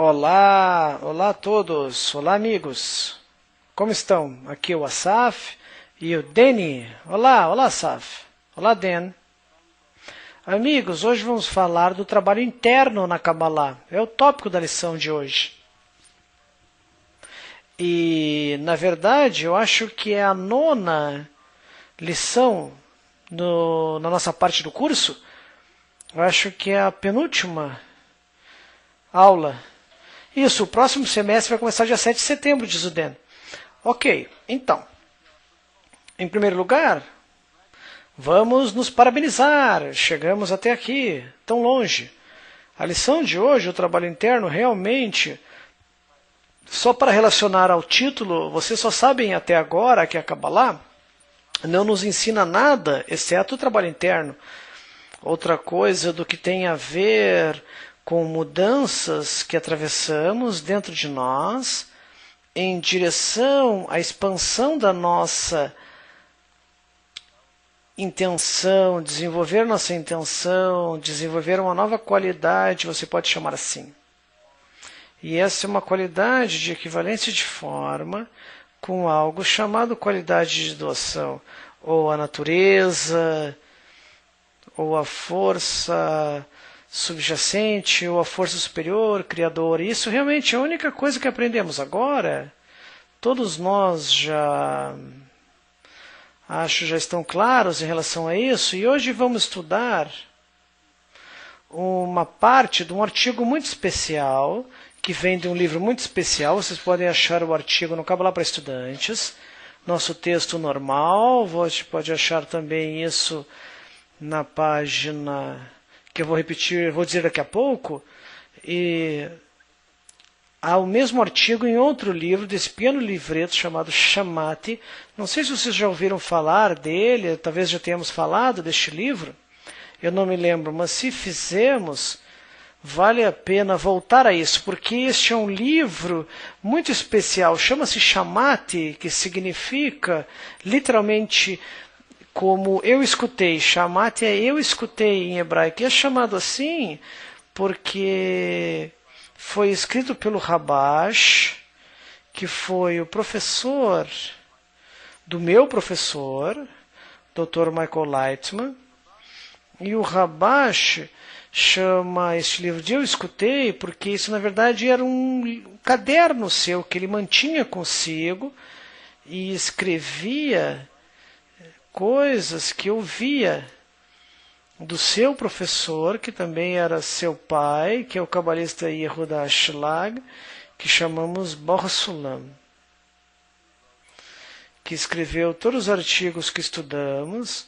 Olá, olá a todos, olá amigos, como estão? Aqui é o Asaf e o Deni. Olá, olá Asaf, olá Den. Amigos, hoje vamos falar do trabalho interno na Kabbalah, é o tópico da lição de hoje. E, na verdade, eu acho que é a nona lição na nossa parte do curso, eu acho que é a penúltima aula. Isso, o próximo semestre vai começar dia 7 de setembro, diz o Dan. Ok, então, em primeiro lugar, vamos nos parabenizar. Chegamos até aqui, tão longe. A lição de hoje, o trabalho interno, realmente, só para relacionar ao título, vocês só sabem até agora que a Kabbalah não nos ensina nada, exceto o trabalho interno. Outra coisa do que tem a ver com mudanças que atravessamos dentro de nós, em direção à expansão da nossa intenção, desenvolver nossa intenção, desenvolver uma nova qualidade, você pode chamar assim. E essa é uma qualidade de equivalência de forma com algo chamado qualidade de doação, ou a natureza, ou a força subjacente, ou a força superior, criadora. E isso realmente é a única coisa que aprendemos agora. Todos nós já estão claros em relação a isso. E hoje vamos estudar uma parte de um artigo muito especial, que vem de um livro muito especial. Vocês podem achar o artigo no Kabbalah para Estudantes, nosso texto normal. Você pode achar também isso na página que eu vou repetir, vou dizer daqui a pouco, e há o mesmo artigo em outro livro, desse pequeno livreto chamado Shamati. Não sei se vocês já ouviram falar dele, talvez já tenhamos falado deste livro, eu não me lembro, mas se fizemos, vale a pena voltar a isso, porque este é um livro muito especial, chama-se Shamati, que significa literalmente como eu escutei. Shamati é eu escutei em hebraico. E é chamado assim porque foi escrito pelo Rabash, que foi o professor do meu professor, Dr. Michael Lightman. E o Rabash chama este livro de Eu Escutei porque isso na verdade era um caderno seu que ele mantinha consigo e escrevia coisas que eu via do seu professor, que também era seu pai, que é o cabalista Yehuda Ashlag, que chamamos Baruch Sulam, que escreveu todos os artigos que estudamos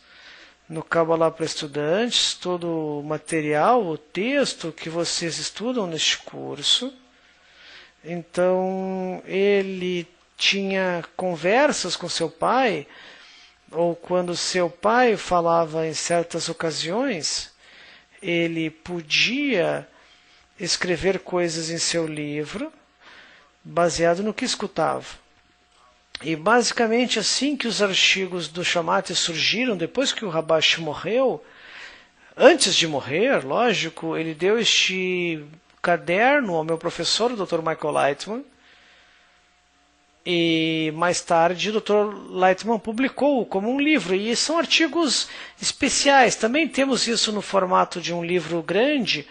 no Kabbalah para Estudantes, todo o material, o texto que vocês estudam neste curso. Então, ele tinha conversas com seu pai, ou quando seu pai falava em certas ocasiões, ele podia escrever coisas em seu livro, baseado no que escutava. E basicamente assim que os artigos do Shamati surgiram, depois que o Rabash morreu, antes de morrer, lógico, ele deu este caderno ao meu professor, o Dr. Michael Lightman, e mais tarde o Dr. Lightman publicou como um livro. E são artigos especiais. Também temos isso no formato de um livro grande,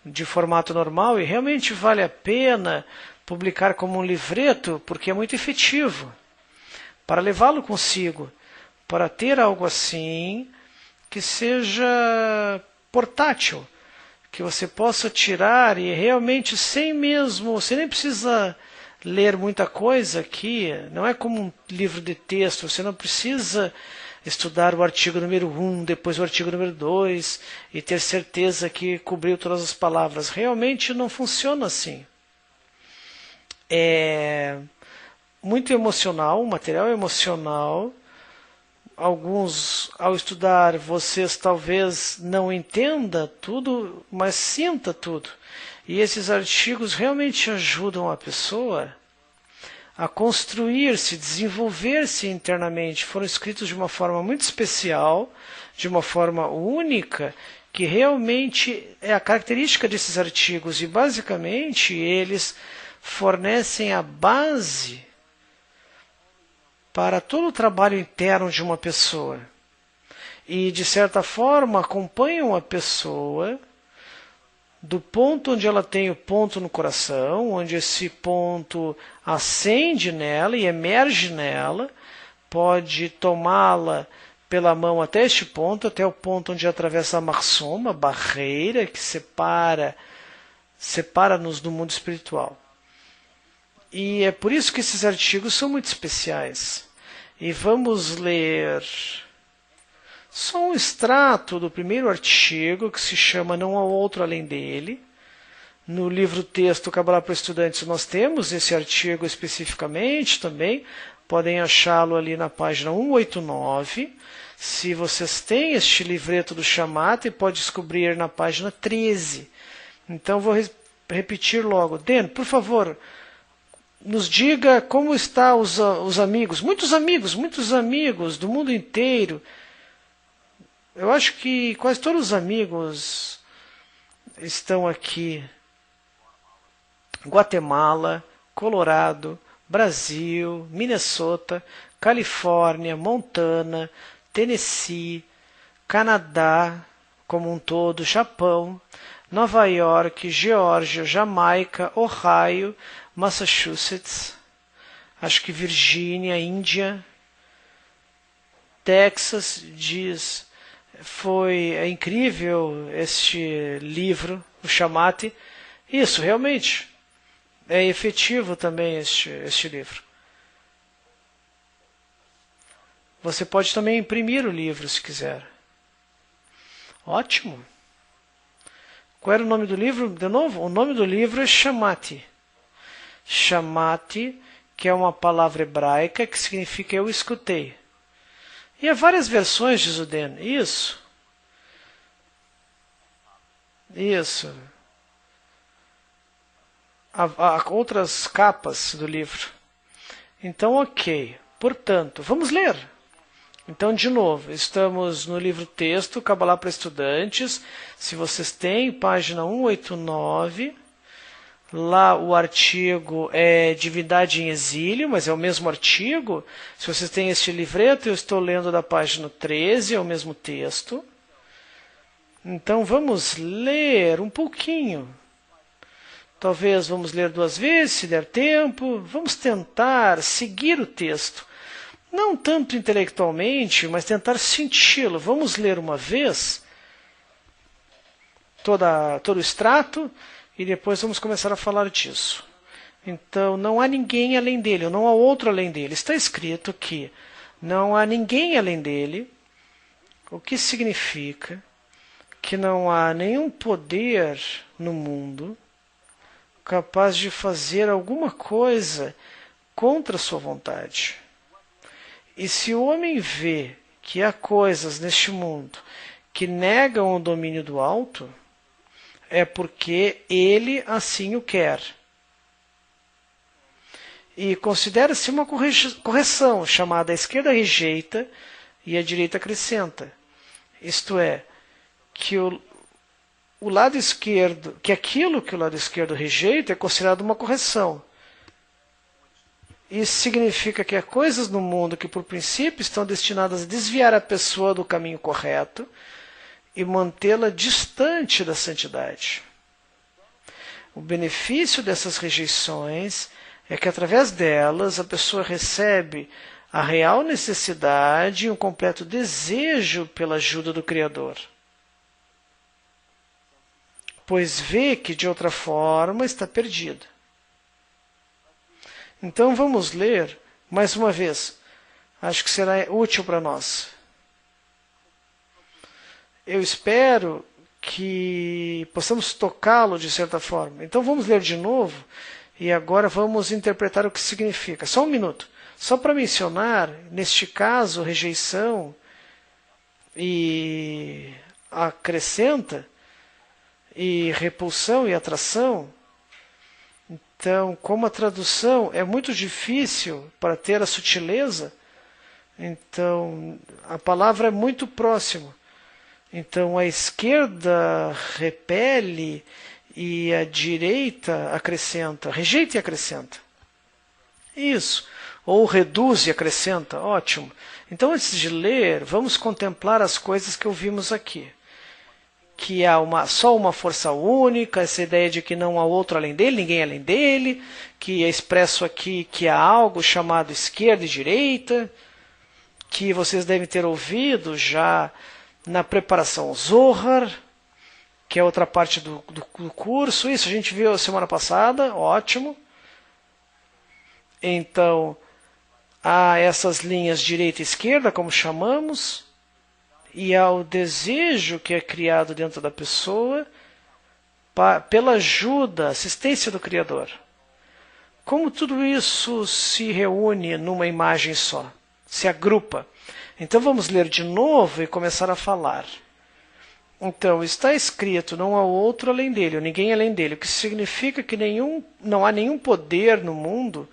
de formato normal, e realmente vale a pena publicar como um livreto, porque é muito efetivo. Para levá-lo consigo, para ter algo assim que seja portátil, que você possa tirar e realmente você nem precisa ler muita coisa aqui, não é como um livro de texto, você não precisa estudar o artigo número 1, depois o artigo número 2 e ter certeza que cobriu todas as palavras. Realmente não funciona assim. É muito emocional, um material emocional. Alguns, ao estudar, vocês talvez não entendam tudo, mas sinta tudo. E esses artigos realmente ajudam a pessoa a construir-se, desenvolver-se internamente. Foram escritos de uma forma muito especial, de uma forma única, que realmente é a característica desses artigos. E, basicamente, eles fornecem a base para todo o trabalho interno de uma pessoa. E, de certa forma, acompanham a pessoa do ponto onde ela tem o ponto no coração, onde esse ponto acende nela e emerge nela, pode tomá-la pela mão até este ponto, até o ponto onde atravessa a marsoma, a barreira que separa-nos do mundo espiritual. E é por isso que esses artigos são muito especiais. E vamos ler só um extrato do primeiro artigo, que se chama Não Há Outro Além Dele. No livro texto Kabbalah para Estudantes nós temos esse artigo especificamente também. Podem achá-lo ali na página 189. Se vocês têm este livreto do Shammati, pode descobrir na página 13. Então vou repetir logo. Den, por favor, nos diga como estão os amigos. Muitos amigos do mundo inteiro. Eu acho que quase todos os amigos estão aqui. Guatemala, Colorado, Brasil, Minnesota, Califórnia, Montana, Tennessee, Canadá como um todo, Japão, Nova York, Geórgia, Jamaica, Ohio, Massachusetts, acho que Virgínia, Índia, Texas, é incrível este livro, o Shammati. Isso, realmente, é efetivo também este livro. Você pode também imprimir o livro, se quiser. Ótimo. Qual era o nome do livro? De novo, o nome do livro é Shammati. Shammati, que é uma palavra hebraica que significa eu escutei. E há várias versões de Zuden. Isso. Há outras capas do livro. Então, ok. Portanto, vamos ler. Então, de novo, estamos no livro texto, Kabbalah para Estudantes. Se vocês têm, página 189. Lá o artigo é Divindade em Exílio, mas é o mesmo artigo. Se vocês têm este livreto, eu estou lendo da página 13, é o mesmo texto. Então vamos ler um pouquinho. Talvez vamos ler 2 vezes, se der tempo. Vamos tentar seguir o texto. Não tanto intelectualmente, mas tentar senti-lo. Vamos ler uma vez todo o extrato. E depois vamos começar a falar disso. Então, não há ninguém além dele, ou não há outro além dele. Está escrito que não há ninguém além dele, o que significa que não há nenhum poder no mundo capaz de fazer alguma coisa contra a sua vontade. E se o homem vê que há coisas neste mundo que negam o domínio do alto, é porque ele assim o quer. E considera-se uma correção, chamada a esquerda rejeita e a direita acrescenta. Isto é, que o lado esquerdo, que aquilo que o lado esquerdo rejeita é considerado uma correção. Isso significa que há coisas no mundo que, por princípio, estão destinadas a desviar a pessoa do caminho correto e mantê-la distante da santidade. O benefício dessas rejeições é que, através delas, a pessoa recebe a real necessidade e um completo desejo pela ajuda do Criador, pois vê que, de outra forma, está perdida. Então vamos ler mais uma vez. Acho que será útil para nós. Eu espero que possamos tocá-lo de certa forma. Então vamos ler de novo e agora vamos interpretar o que significa. Só um minuto. Só para mencionar, neste caso, rejeição e acrescenta, e repulsão e atração, Então, como a tradução é muito difícil para ter a sutileza, então a palavra é muito próxima. Então a esquerda repele e a direita acrescenta, rejeita e acrescenta. Isso. Ou reduz e acrescenta, ótimo. Então antes de ler, vamos contemplar as coisas que ouvimos aqui. Que há só uma força única, essa ideia de que não há outro além dele, ninguém além dele, que é expresso aqui que há algo chamado esquerda e direita, que vocês devem ter ouvido já na preparação Zohar, que é outra parte do curso. Isso a gente viu semana passada, ótimo. Então, há essas linhas direita e esquerda, como chamamos, e há o desejo que é criado dentro da pessoa pela ajuda, assistência do Criador. Como tudo isso se reúne numa imagem só, se agrupa. Então vamos ler de novo e começar a falar. Então, está escrito, não há outro além dele, ou ninguém além dele, o que significa que não há nenhum poder no mundo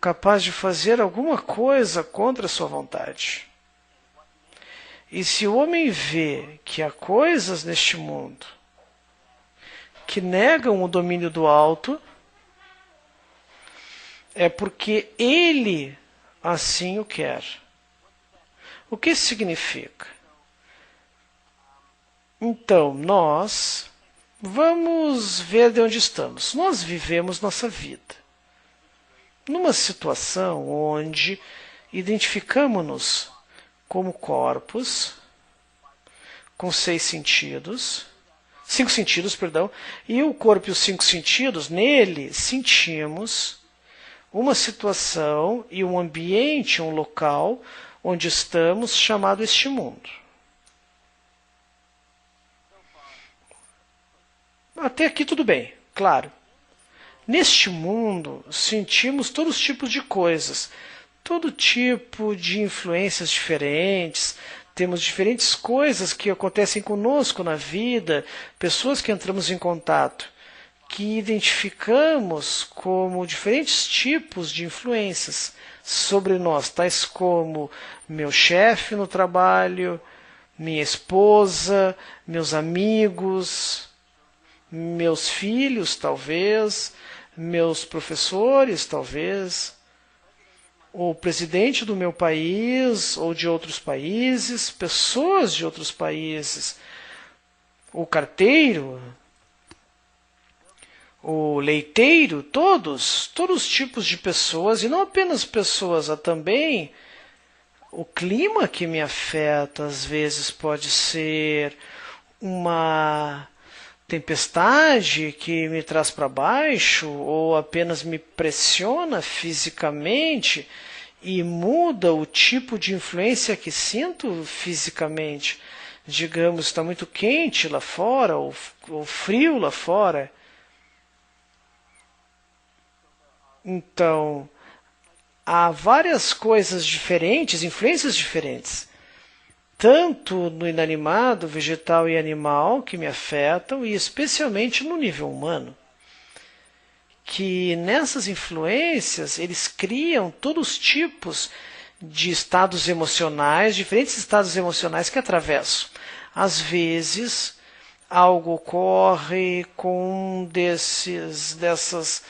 capaz de fazer alguma coisa contra a sua vontade. E se o homem vê que há coisas neste mundo que negam o domínio do alto, é porque ele assim o quer. O que isso significa? Então, nós vamos ver de onde estamos. Nós vivemos nossa vida numa situação onde identificamos-nos como corpos com 5 sentidos, e o corpo e os 5 sentidos, nele sentimos uma situação e um ambiente, um local onde estamos, chamado este mundo. Até aqui tudo bem, claro. Neste mundo sentimos todos os tipos de coisas, todo tipo de influências diferentes, temos diferentes coisas que acontecem conosco na vida, pessoas que entramos em contato, que identificamos como diferentes tipos de influências sobre nós, tais como meu chefe no trabalho, minha esposa, meus amigos, meus filhos, talvez, meus professores, talvez, o presidente do meu país ou de outros países, pessoas de outros países, o carteiro, o leiteiro, todos os tipos de pessoas, e não apenas pessoas, há também o clima que me afeta, às vezes pode ser uma tempestade que me traz para baixo ou apenas me pressiona fisicamente e muda o tipo de influência que sinto fisicamente. Digamos, está muito quente lá fora ou frio lá fora. Então, há várias coisas diferentes, influências diferentes, tanto no inanimado, vegetal e animal, que me afetam, e especialmente no nível humano. Que nessas influências, eles criam todos os tipos de estados emocionais, diferentes estados emocionais que atravesso. Às vezes, algo ocorre com dessas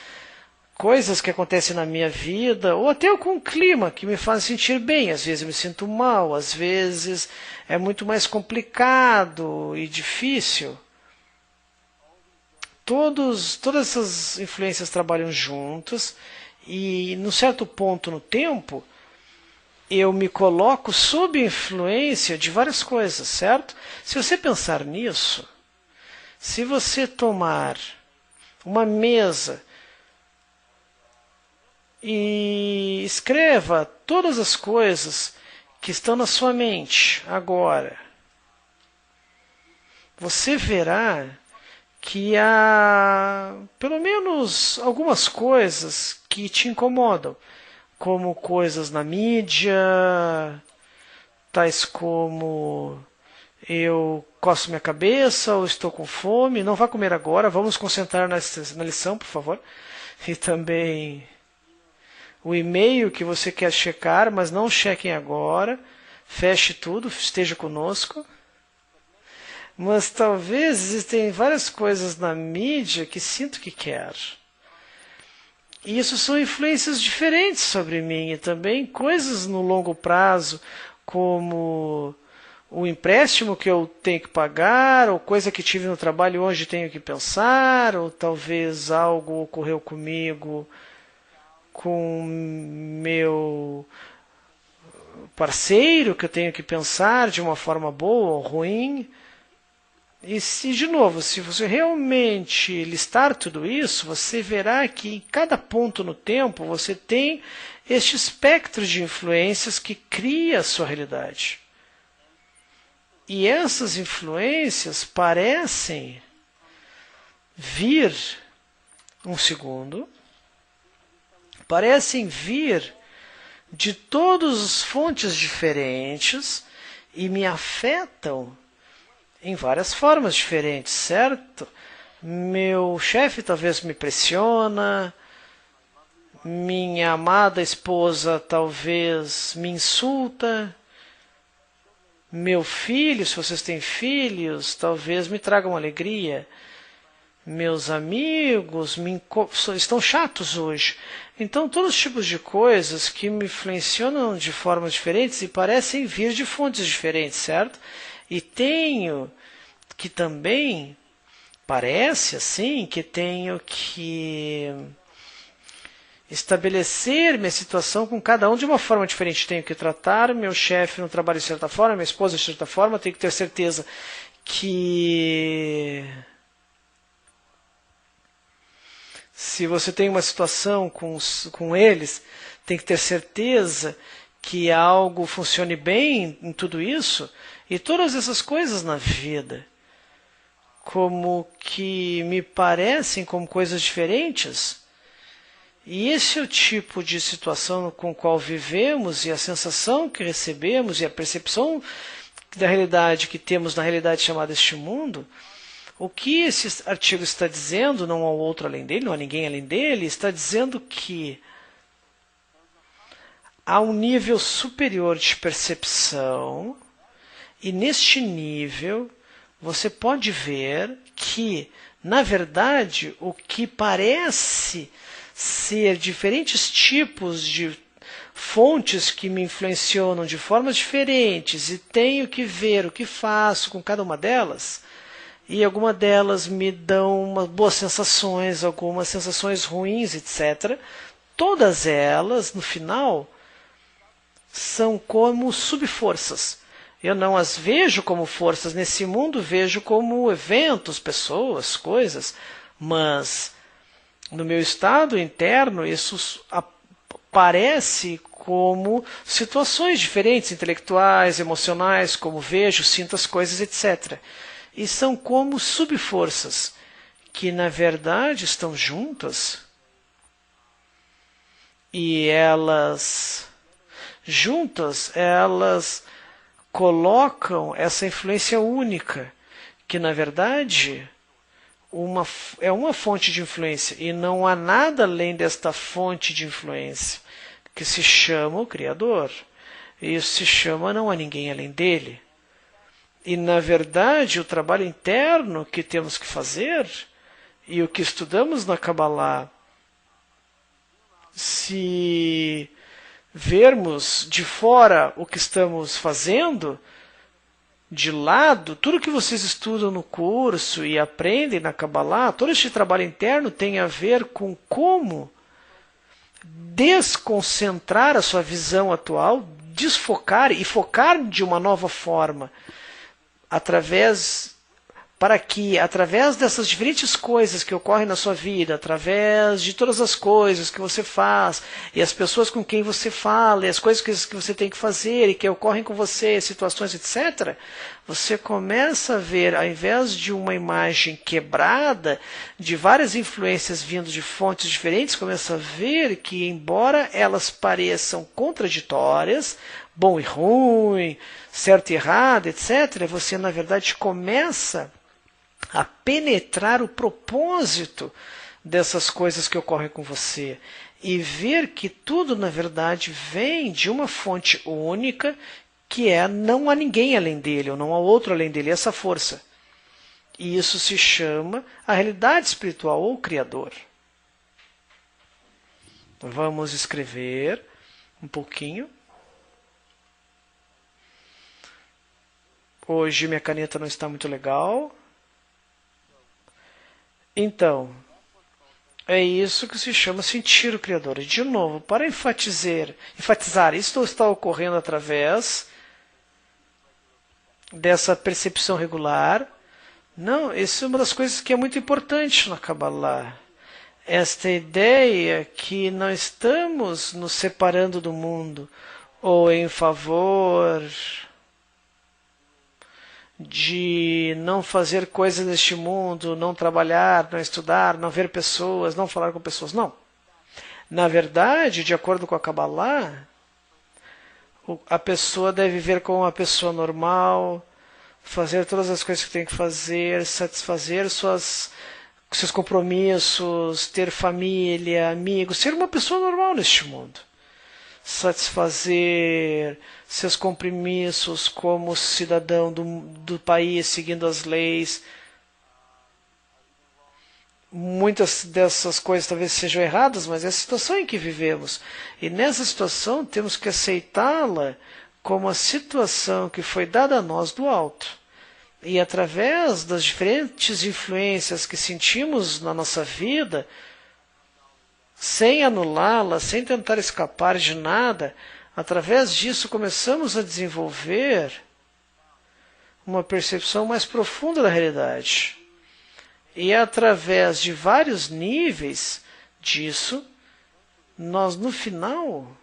coisas que acontecem na minha vida, ou até com o clima que me faz sentir bem. Às vezes eu me sinto mal, às vezes é muito mais complicado e difícil. Todas essas influências trabalham juntas e, num certo ponto no tempo, eu me coloco sob influência de várias coisas, certo? Se você pensar nisso, se você tomar uma mesa e escreva todas as coisas que estão na sua mente agora, você verá que há pelo menos algumas coisas que te incomodam, como coisas na mídia, tais como eu coço minha cabeça ou estou com fome. Não vá comer agora, vamos concentrar na lição, por favor. e também o e-mail que você quer checar, mas não chequem agora. Feche tudo, esteja conosco. Mas talvez existem várias coisas na mídia que sinto que quero. E isso são influências diferentes sobre mim e também coisas no longo prazo, como o empréstimo que eu tenho que pagar, ou coisa que tive no trabalho hoje tenho que pensar, ou talvez algo ocorreu comigo com meu parceiro que eu tenho que pensar de uma forma boa ou ruim. E se, de novo, se você realmente listar tudo isso, você verá que em cada ponto no tempo você tem este espectro de influências que cria a sua realidade. E essas influências parecem vir, um segundo, parecem vir de todas as fontes diferentes e me afetam em várias formas diferentes, certo? Meu chefe talvez me pressiona, minha amada esposa talvez me insulta, meu filho, se vocês têm filhos, talvez me tragam alegria, meus amigos estão chatos hoje. Então, todos os tipos de coisas que me influenciam de formas diferentes e parecem vir de fontes diferentes, certo? E tenho que também, parece assim, que tenho que estabelecer minha situação com cada um de uma forma diferente. Tenho que tratar meu chefe no trabalho de certa forma, minha esposa de certa forma. Tenho que ter certeza que se você tem uma situação com eles, tem que ter certeza que algo funcione bem em tudo isso. E todas essas coisas na vida, como que me parecem como coisas diferentes. E esse é o tipo de situação com o qual vivemos e a sensação que recebemos e a percepção da realidade que temos na realidade chamada este mundo. O que esse artigo está dizendo, não há outro além dele, não há ninguém além dele, está dizendo que há um nível superior de percepção. E neste nível, você pode ver que, na verdade, o que parece ser diferentes tipos de fontes que me influenciam de formas diferentes e tenho que ver o que faço com cada uma delas, e algumas delas me dão boas sensações, algumas sensações ruins, etc. Todas elas, no final, são como subforças. Eu não as vejo como forças nesse mundo, vejo como eventos, pessoas, coisas, mas no meu estado interno isso aparece como situações diferentes, intelectuais, emocionais, como vejo, sinto as coisas, etc. E são como subforças que na verdade estão juntas e elas colocam essa influência única, que na verdade é uma fonte de influência, e não há nada além desta fonte de influência, que se chama o Criador. E isso se chama não há ninguém além dele. E na verdade o trabalho interno que temos que fazer, e o que estudamos na Kabbalah, se vermos de fora o que estamos fazendo, de lado, tudo que vocês estudam no curso e aprendem na Kabbalah, todo este trabalho interno tem a ver com como desconcentrar a sua visão atual, desfocar e focar de uma nova forma, para que, através dessas diferentes coisas que ocorrem na sua vida, através de todas as coisas que você faz, e as pessoas com quem você fala, e as coisas que você tem que fazer, e que ocorrem com você, situações, etc., você começa a ver, ao invés de uma imagem quebrada, de várias influências vindo de fontes diferentes, começa a ver que, embora elas pareçam contraditórias, bom e ruim, certo e errado, etc., você, na verdade, começa a penetrar o propósito dessas coisas que ocorrem com você e ver que tudo, na verdade, vem de uma fonte única, que é não há ninguém além dele, ou não há outro além dele, essa força. E isso se chama a realidade espiritual ou Criador. Vamos escrever um pouquinho. Hoje minha caneta não está muito legal. Então, é isso que se chama sentir o Criador. E, de novo, para enfatizar, isso está ocorrendo através dessa percepção regular. Não, isso é uma das coisas que é muito importante na Kabbalah. Esta ideia que não estamos nos separando do mundo ou em favor de não fazer coisas neste mundo, não trabalhar, não estudar, não ver pessoas, não falar com pessoas. Não. Na verdade, de acordo com a Kabbalah, a pessoa deve viver como uma pessoa normal, fazer todas as coisas que tem que fazer, satisfazer seus compromissos, ter família, amigos, ser uma pessoa normal neste mundo. Satisfazer seus compromissos como cidadão do país, seguindo as leis. Muitas dessas coisas talvez sejam erradas, mas é a situação em que vivemos. E nessa situação temos que aceitá-la como a situação que foi dada a nós do alto. E através das diferentes influências que sentimos na nossa vida, sem anulá-la, sem tentar escapar de nada, através disso começamos a desenvolver uma percepção mais profunda da realidade. E através de vários níveis disso, nós no final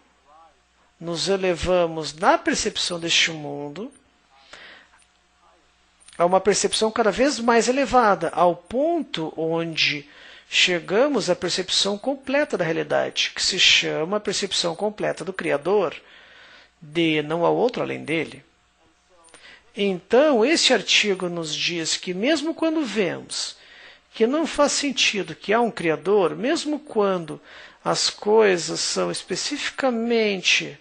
nos elevamos na percepção deste mundo a uma percepção cada vez mais elevada, ao ponto onde chegamos à percepção completa da realidade, que se chama a percepção completa do Criador, de não há outro além dele. Então, este artigo nos diz que mesmo quando vemos que não faz sentido que há um Criador, mesmo quando as coisas são especificamente,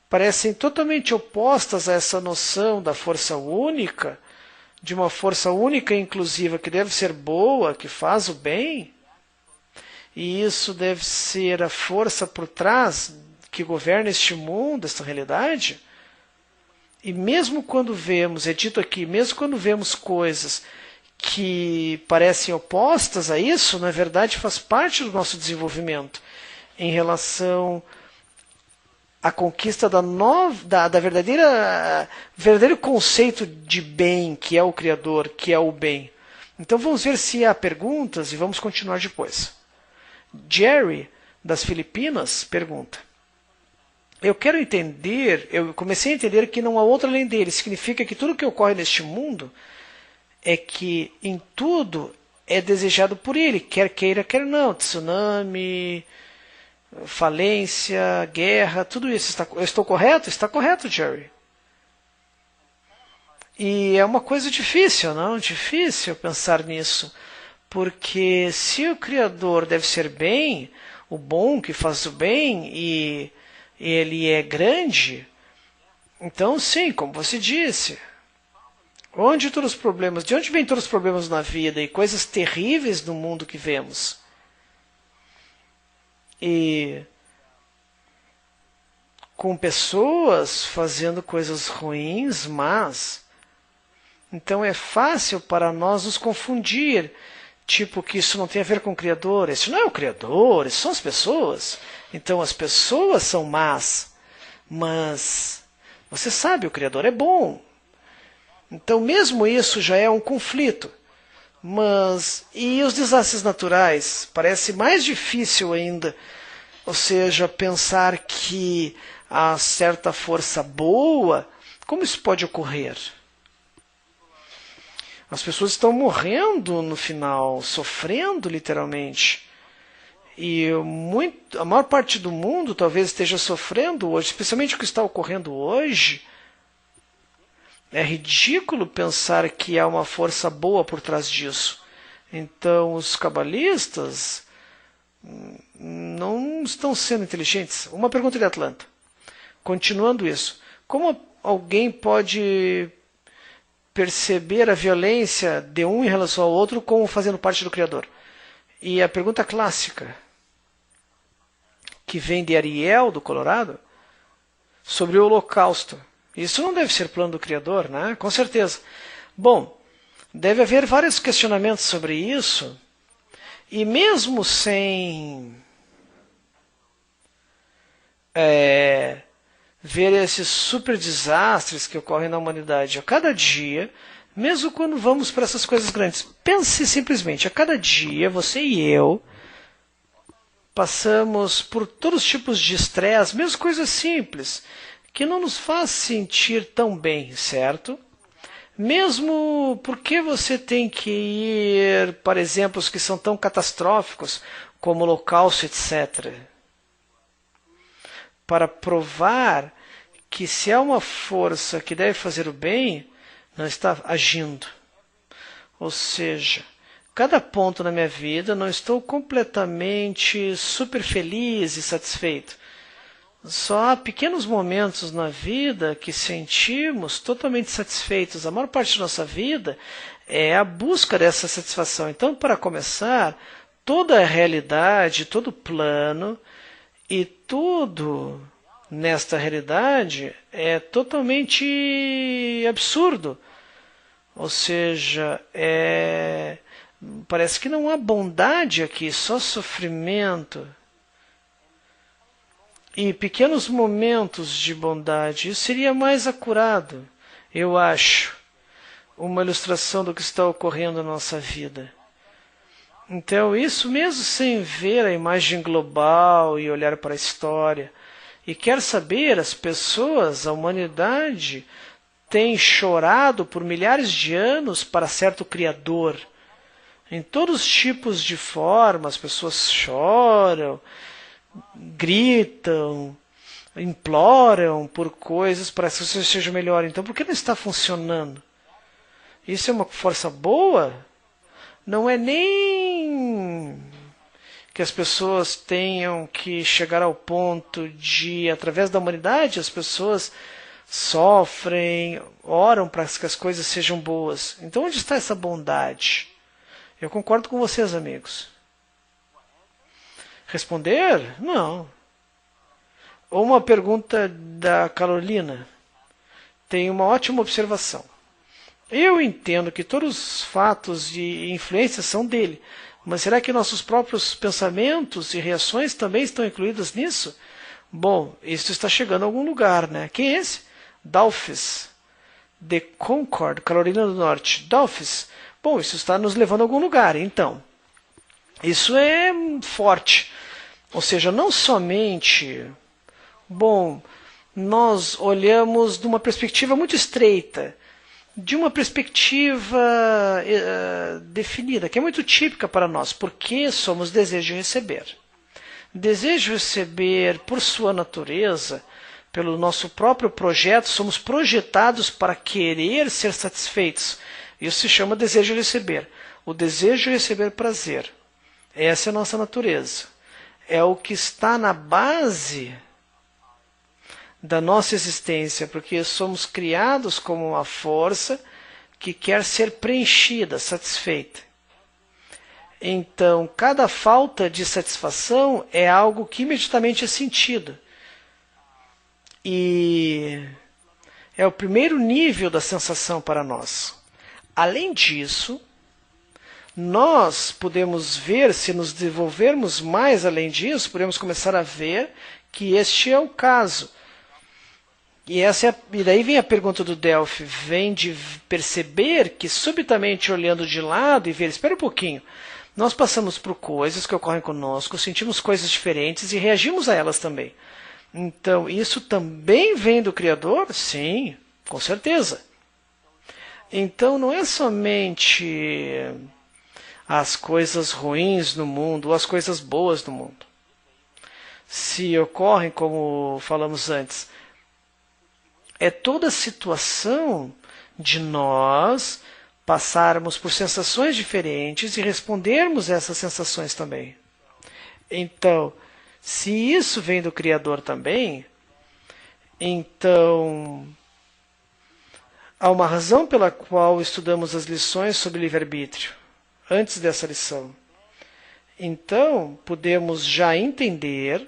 parecem totalmente opostas a essa noção da força única, de uma força única e inclusiva que deve ser boa, que faz o bem, e isso deve ser a força por trás que governa este mundo, esta realidade. E mesmo quando vemos, é dito aqui, mesmo quando vemos coisas que parecem opostas a isso, na verdade faz parte do nosso desenvolvimento em relação à conquista da verdadeiro conceito de bem, que é o Criador, que é o bem. Então vamos ver se há perguntas e vamos continuar depois. Jerry, das Filipinas, pergunta: eu quero entender, eu comecei a entender que não há outro além dele. Significa que tudo que ocorre neste mundo é que em tudo é desejado por ele, quer queira, quer não. Tsunami, falência, guerra, tudo isso. Eu estou correto? Está correto, Jerry. E é uma coisa difícil, não? Difícil pensar nisso. Porque se o Criador deve ser bem, o bom que faz o bem, e ele é grande, então sim, como você disse, de onde vêm todos os problemas na vida e coisas terríveis no mundo que vemos? E com pessoas fazendo coisas ruins, mas então é fácil para nós nos confundir, tipo que isso não tem a ver com o Criador. Isso não é o Criador, isso são as pessoas. Então as pessoas são más, mas você sabe, o Criador é bom. Então mesmo isso já é um conflito. Mas e os desastres naturais? Parece mais difícil ainda, ou seja, pensar que há certa força boa. Como isso pode ocorrer? As pessoas estão morrendo no final, sofrendo literalmente. E a maior parte do mundo talvez esteja sofrendo hoje, especialmente o que está ocorrendo hoje. É ridículo pensar que há uma força boa por trás disso. Então, os cabalistas não estão sendo inteligentes. Uma pergunta de Atlanta. Continuando isso. Como alguém pode perceber a violência de um em relação ao outro como fazendo parte do Criador? E a pergunta clássica, que vem de Ariel, do Colorado, sobre o Holocausto. Isso não deve ser plano do Criador, né? Com certeza. Bom, deve haver vários questionamentos sobre isso, e mesmo sem ver esses super desastres que ocorrem na humanidade a cada dia, mesmo quando vamos para essas coisas grandes, pense simplesmente, a cada dia, você e eu passamos por todos os tipos de estresse, mesmo coisas simples, que não nos faz sentir tão bem, certo? Mesmo porque você tem que ir para exemplos que são tão catastróficos, como o Holocausto, etc., para provar que se há uma força que deve fazer o bem, não está agindo. Ou seja, cada ponto na minha vida não estou completamente super feliz e satisfeito. Só há pequenos momentos na vida que sentimos totalmente satisfeitos. A maior parte da nossa vida é a busca dessa satisfação. Então, para começar, toda a realidade, todo o plano e tudo nesta realidade é totalmente absurdo. Ou seja, parece que não há bondade aqui, só sofrimento. E pequenos momentos de bondade, isso seria mais acurado, eu acho, uma ilustração do que está ocorrendo na nossa vida. Então, isso mesmo sem ver a imagem global e olhar para a história, e quer saber, as pessoas, a humanidade, tem chorado por milhares de anos para certo Criador. Em todos os tipos de formas, as pessoas choram, gritam, imploram por coisas para que você seja melhor. Então, por que não está funcionando? Isso é uma força boa? Não é nem que as pessoas tenham que chegar ao ponto de, através da humanidade, as pessoas sofrem, oram para que as coisas sejam boas. Então, onde está essa bondade? Eu concordo com vocês, amigos. Responder? Não. Ou uma pergunta da Carolina. Tem uma ótima observação. Eu entendo que todos os fatos e influências são dele, mas será que nossos próprios pensamentos e reações também estão incluídos nisso? Bom, isso está chegando a algum lugar, né? Quem é esse? Dolphus, de Concord, Carolina do Norte. Dolphus. Bom, isso está nos levando a algum lugar, então. Isso é forte. Ou seja, não somente, nós olhamos de uma perspectiva muito estreita, de uma perspectiva definida, que é muito típica para nós, porque somos desejo de receber. Desejo de receber, por sua natureza, pelo nosso próprio projeto, somos projetados para querer ser satisfeitos. Isso se chama desejo de receber. O desejo de receber prazer. Essa é a nossa natureza. É o que está na base da nossa existência, porque somos criados como uma força que quer ser preenchida, satisfeita. Então, cada falta de satisfação é algo que imediatamente é sentido. E é o primeiro nível da sensação para nós. Além disso, nós podemos ver, se nos desenvolvermos mais além disso, podemos começar a ver que este é o caso. E daí vem a pergunta do Delphi, vem de perceber que subitamente olhando de lado e ver, espera um pouquinho, nós passamos por coisas que ocorrem conosco, sentimos coisas diferentes e reagimos a elas também. Então, isso também vem do Criador? Sim, com certeza. Então, não é somente as coisas ruins no mundo ou as coisas boas no mundo. Se ocorrem, como falamos antes, é toda a situação de nós passarmos por sensações diferentes e respondermos a essas sensações também. Então, se isso vem do Criador também, então há uma razão pela qual estudamos as lições sobre livre-arbítrio, antes dessa lição. Então, podemos já entender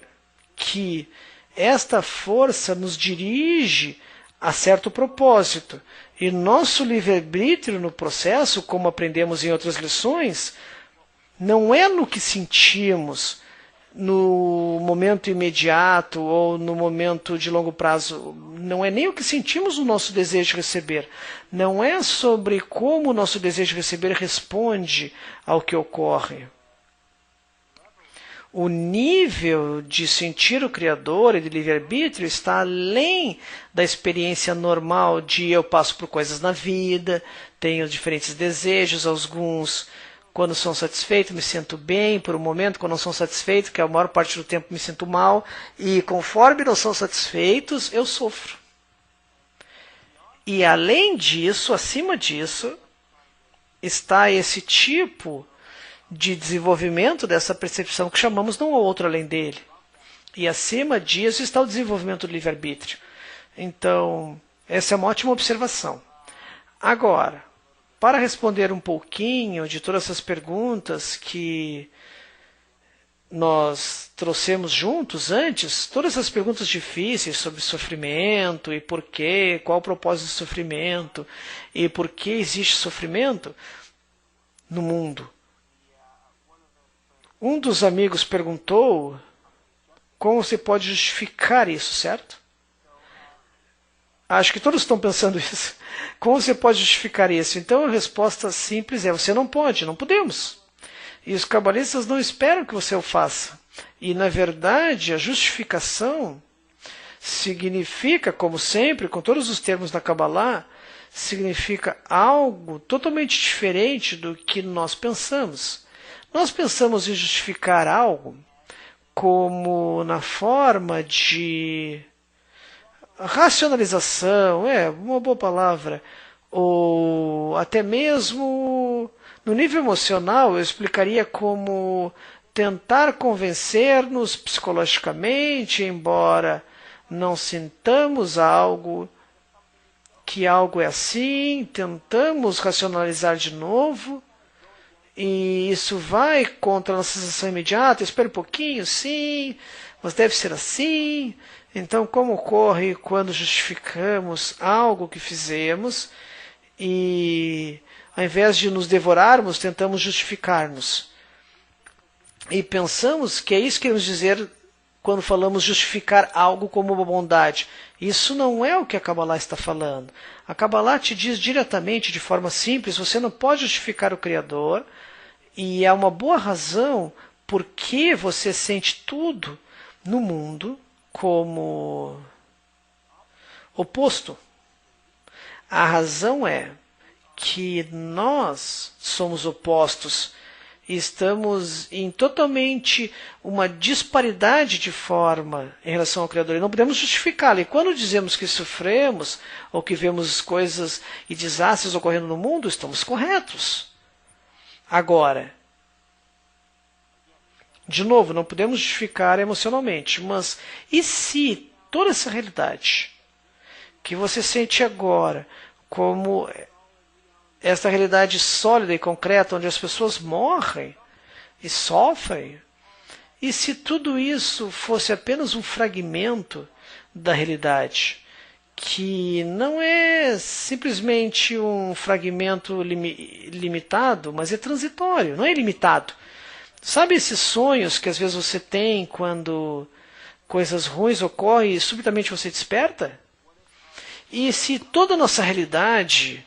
que esta força nos dirige a certo propósito. E nosso livre-arbítrio no processo, como aprendemos em outras lições, não é no que sentimos no momento imediato ou no momento de longo prazo. Não é nem o que sentimos no nosso desejo de receber. Não é sobre como o nosso desejo de receber responde ao que ocorre. O nível de sentir o Criador e de livre-arbítrio está além da experiência normal de eu passo por coisas na vida, tenho diferentes desejos, alguns quando sou satisfeito me sinto bem por um momento, quando não sou satisfeito, que a maior parte do tempo me sinto mal, e conforme não sou satisfeitos, eu sofro. E além disso, acima disso, está esse tipo de desenvolvimento dessa percepção que chamamos não há outro além dele. E acima disso está o desenvolvimento do livre-arbítrio. Então, essa é uma ótima observação. Agora, para responder um pouquinho de todas essas perguntas que nós trouxemos juntos antes, todas essas perguntas difíceis sobre sofrimento e porquê, qual o propósito do sofrimento e por que existe sofrimento no mundo. Um dos amigos perguntou como se pode justificar isso, certo? Acho que todos estão pensando isso. Como você pode justificar isso? Então a resposta simples é: você não pode, não podemos. E os cabalistas não esperam que você o faça. E na verdade a justificação significa, como sempre, com todos os termos da Kabbalah, significa algo totalmente diferente do que nós pensamos. Nós pensamos em justificar algo como na forma de racionalização, uma boa palavra, ou até mesmo no nível emocional eu explicaria como tentar convencer-nos psicologicamente, embora não sintamos algo, que algo é assim, tentamos racionalizar de novo, e isso vai contra a nossa sensação imediata. Espera um pouquinho, sim, mas deve ser assim. Então, como ocorre quando justificamos algo que fizemos e, ao invés de nos devorarmos, tentamos justificar-nos? E pensamos que é isso que queremos dizer quando falamos justificar algo como uma bondade. Isso não é o que a Kabbalah está falando. A Kabbalah te diz diretamente, de forma simples, você não pode justificar o Criador, e há uma boa razão por que você sente tudo no mundo como oposto. A razão é que nós somos opostos e estamos em totalmente uma disparidade de forma em relação ao Criador. E não podemos justificá-lo. E quando dizemos que sofremos ou que vemos coisas e desastres ocorrendo no mundo, estamos corretos. Agora, de novo, não podemos justificar emocionalmente, mas e se toda essa realidade que você sente agora como esta realidade sólida e concreta, onde as pessoas morrem e sofrem, e se tudo isso fosse apenas um fragmento da realidade, que não é simplesmente um fragmento limitado, mas é transitório, não é ilimitado. Sabe esses sonhos que às vezes você tem quando coisas ruins ocorrem e subitamente você desperta? E se toda a nossa realidade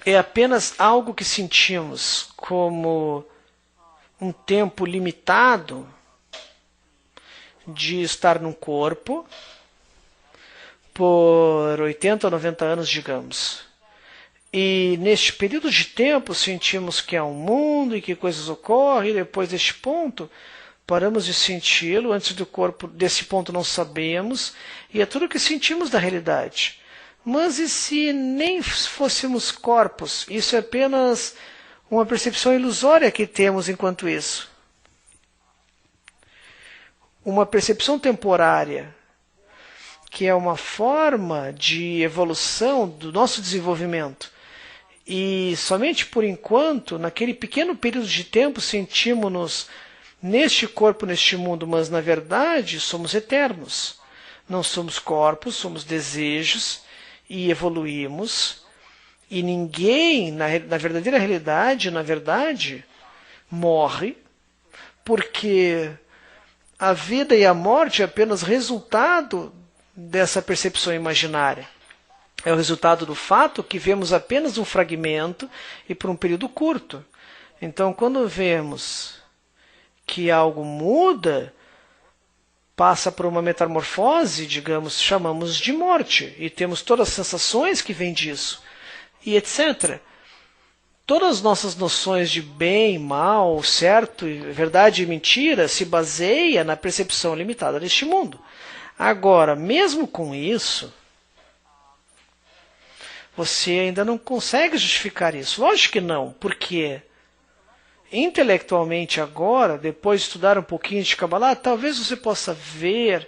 é apenas algo que sentimos como um tempo limitado de estar num corpo por 80 ou 90 anos, digamos. E neste período de tempo sentimos que há um mundo e que coisas ocorrem, e depois deste ponto paramos de senti-lo, antes do corpo desse ponto não sabemos, e é tudo o que sentimos da realidade. Mas e se nem fôssemos corpos? Isso é apenas uma percepção ilusória que temos enquanto isso. Uma percepção temporária, que é uma forma de evolução do nosso desenvolvimento. E somente por enquanto, naquele pequeno período de tempo, sentimos-nos neste corpo, neste mundo, mas na verdade somos eternos. Não somos corpos, somos desejos e evoluímos. E ninguém, na verdadeira realidade, na verdade, morre, porque a vida e a morte é apenas resultado dessa percepção imaginária. É o resultado do fato que vemos apenas um fragmento e por um período curto. Então, quando vemos que algo muda, passa por uma metamorfose, digamos, chamamos de morte. E temos todas as sensações que vêm disso, e etc. Todas as nossas noções de bem, mal, certo, verdade e mentira se baseia na percepção limitada deste mundo. Agora, mesmo com isso, você ainda não consegue justificar isso. Lógico que não, porque intelectualmente agora, depois de estudar um pouquinho de Kabbalah, talvez você possa ver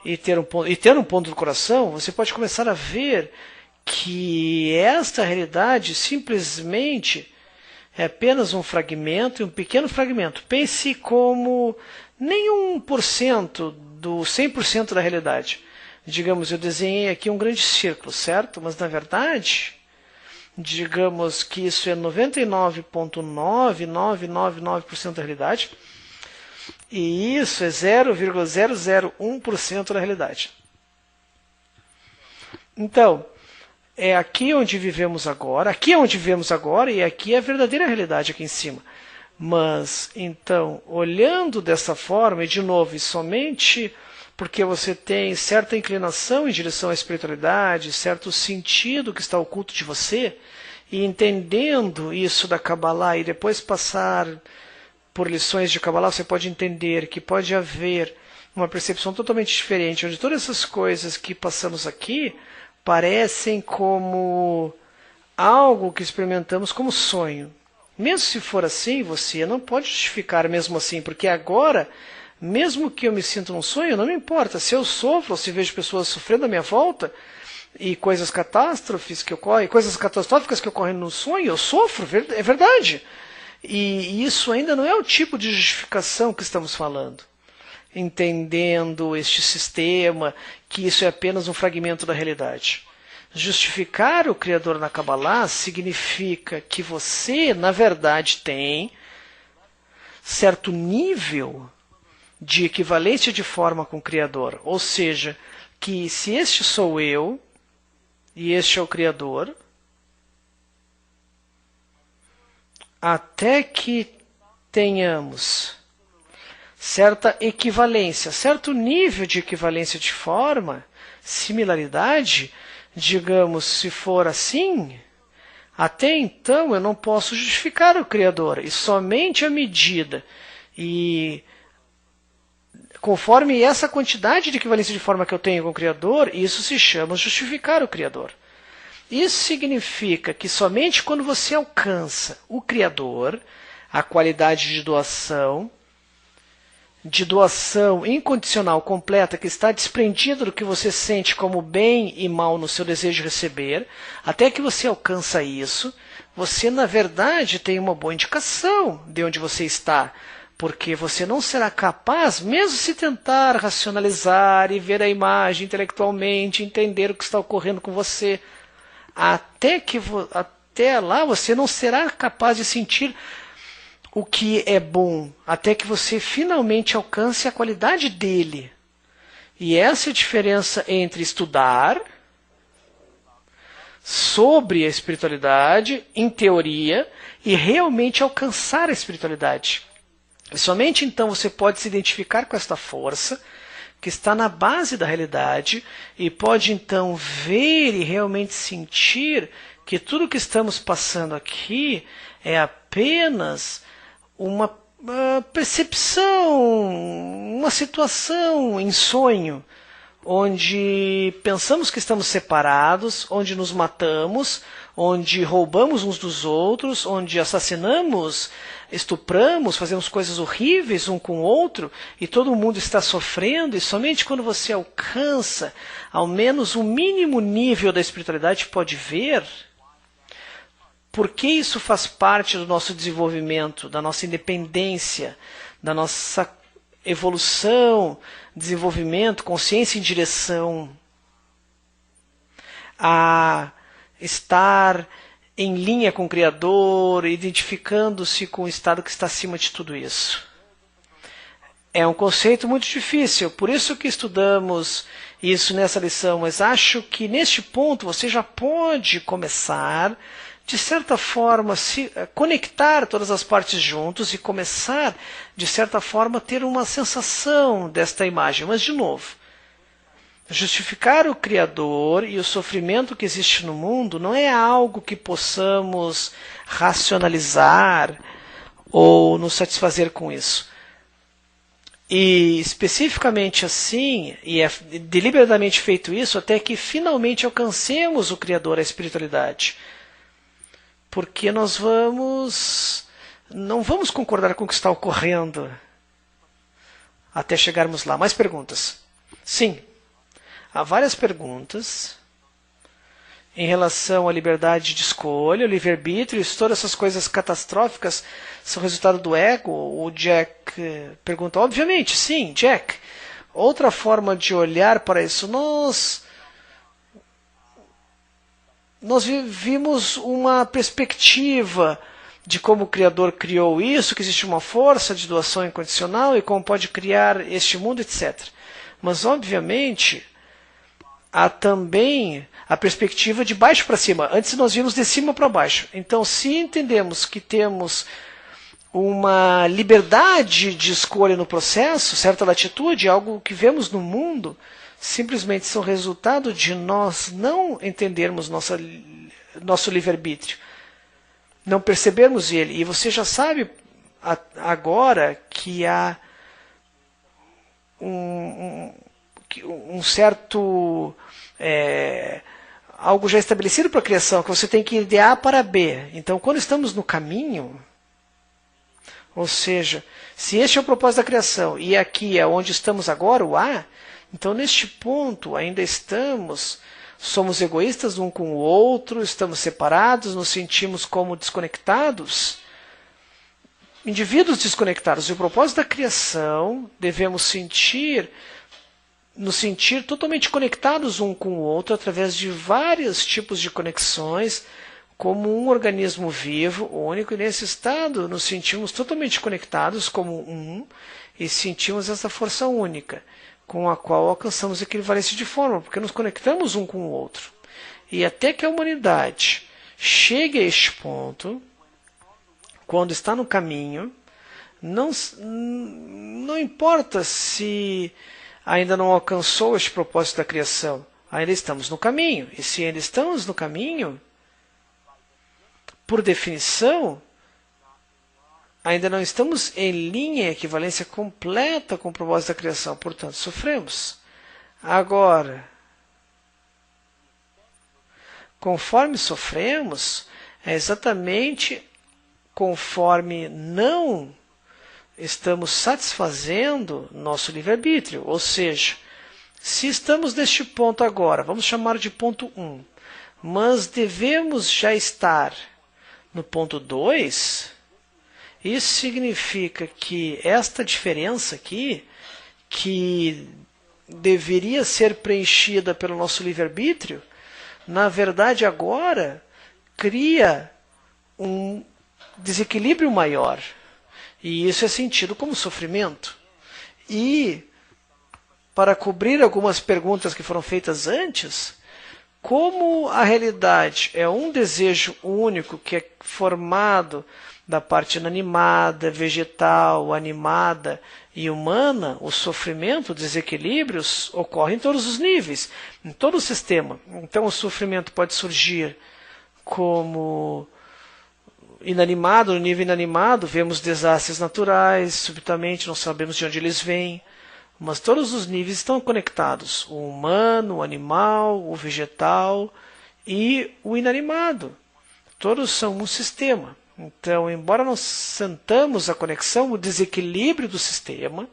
e ter um ponto do coração, você pode começar a ver que esta realidade simplesmente é apenas um fragmento, um pequeno fragmento. Pense como nem 1% do 100% da realidade. Digamos, eu desenhei aqui um grande círculo, certo? Mas, na verdade, digamos que isso é 99,9999% da realidade. E isso é 0,001% da realidade. Então, é aqui onde vivemos agora, aqui é onde vivemos agora e aqui é a verdadeira realidade aqui em cima. Mas, então, olhando dessa forma, e de novo, e somente porque você tem certa inclinação em direção à espiritualidade, certo sentido que está oculto de você, e entendendo isso da Kabbalah e depois passar por lições de Kabbalah, você pode entender que pode haver uma percepção totalmente diferente, onde todas essas coisas que passamos aqui parecem como algo que experimentamos como sonho. Mesmo se for assim, você não pode justificar mesmo assim, porque agora, mesmo que eu me sinta num sonho, não me importa. Se eu sofro, ou se vejo pessoas sofrendo à minha volta, e coisas catástroficas que ocorrem no sonho, eu sofro, é verdade. E isso ainda não é o tipo de justificação que estamos falando. Entendendo este sistema, que isso é apenas um fragmento da realidade. Justificar o Criador na Kabbalah significa que você, na verdade, tem certo nível de equivalência de forma com o Criador. Ou seja, que se este sou eu e este é o Criador, até que tenhamos certa equivalência, certo nível de equivalência de forma, similaridade, digamos, se for assim, até então eu não posso justificar o Criador. E somente à medida e conforme essa quantidade de equivalência de forma que eu tenho com o Criador, isso se chama justificar o Criador. Isso significa que somente quando você alcança o Criador, a qualidade de doação incondicional, completa, que está desprendida do que você sente como bem e mal no seu desejo de receber, até que você alcança isso, você na verdade tem uma boa indicação de onde você está, porque você não será capaz, mesmo se tentar racionalizar e ver a imagem intelectualmente, entender o que está ocorrendo com você, até lá você não será capaz de sentir o que é bom, até que você finalmente alcance a qualidade dele. E essa é a diferença entre estudar sobre a espiritualidade, em teoria, e realmente alcançar a espiritualidade. E somente então você pode se identificar com esta força que está na base da realidade e pode então ver e realmente sentir que tudo que estamos passando aqui é apenas uma percepção, uma situação em sonho, onde pensamos que estamos separados, onde nos matamos, onde roubamos uns dos outros, onde assassinamos, estupramos, fazemos coisas horríveis um com o outro, e todo mundo está sofrendo, e somente quando você alcança ao menos o mínimo nível da espiritualidade pode ver porque isso faz parte do nosso desenvolvimento, da nossa independência, da nossa evolução, desenvolvimento, consciência em direção a estar em linha com o Criador, identificando-se com o estado que está acima de tudo isso. É um conceito muito difícil, por isso que estudamos isso nessa lição, mas acho que neste ponto você já pode começar, de certa forma, se conectar todas as partes juntos e começar, de certa forma, a ter uma sensação desta imagem. Mas, de novo, justificar o Criador e o sofrimento que existe no mundo não é algo que possamos racionalizar ou nos satisfazer com isso. E especificamente assim, e é deliberadamente feito isso, até que finalmente alcancemos o Criador, a espiritualidade. Porque nós não vamos concordar com o que está ocorrendo até chegarmos lá. Mais perguntas? Sim, há várias perguntas em relação à liberdade de escolha, o livre-arbítrio, todas essas coisas catastróficas são resultado do ego. O Jack pergunta, obviamente, sim, Jack. Outra forma de olhar para isso, nós vimos uma perspectiva de como o Criador criou isso, que existe uma força de doação incondicional e como pode criar este mundo, etc. Mas, obviamente, há também a perspectiva de baixo para cima. Antes nós vimos de cima para baixo. Então, se entendemos que temos uma liberdade de escolha no processo, certa latitude, algo que vemos no mundo, simplesmente são resultado de nós não entendermos nosso livre-arbítrio, não percebermos ele. E você já sabe agora que há um certo algo já estabelecido para a criação, que você tem que ir de A para B. Então, quando estamos no caminho, ou seja, se este é o propósito da criação e aqui é onde estamos agora, o A, então neste ponto ainda somos egoístas um com o outro, estamos separados, nos sentimos como desconectados, indivíduos desconectados. E o propósito da criação, devemos nos sentir totalmente conectados um com o outro através de vários tipos de conexões, como um organismo vivo, único, e nesse estado nos sentimos totalmente conectados como um e sentimos essa força única, com a qual alcançamos equivalência de forma, porque nos conectamos um com o outro. E até que a humanidade chegue a este ponto, quando está no caminho, não importa se ainda não alcançou este propósito da criação, ainda estamos no caminho. E se ainda estamos no caminho, por definição, ainda não estamos em linha, equivalência completa com o propósito da criação, portanto, sofremos. Agora, conforme sofremos, é exatamente conforme não estamos satisfazendo nosso livre-arbítrio. Ou seja, se estamos neste ponto agora, vamos chamar de ponto 1, mas devemos já estar no ponto 2, isso significa que esta diferença aqui, que deveria ser preenchida pelo nosso livre-arbítrio, na verdade agora cria um desequilíbrio maior. E isso é sentido como sofrimento. E, para cobrir algumas perguntas que foram feitas antes, como a realidade é um desejo único que é formado da parte inanimada, vegetal, animada e humana, o sofrimento, desequilíbrios ocorrem em todos os níveis, em todo o sistema. Então o sofrimento pode surgir como inanimado, no nível inanimado, vemos desastres naturais, subitamente não sabemos de onde eles vêm, mas todos os níveis estão conectados. O humano, o animal, o vegetal e o inanimado. Todos são um sistema. Então, embora nós sentamos a conexão, o desequilíbrio do sistema,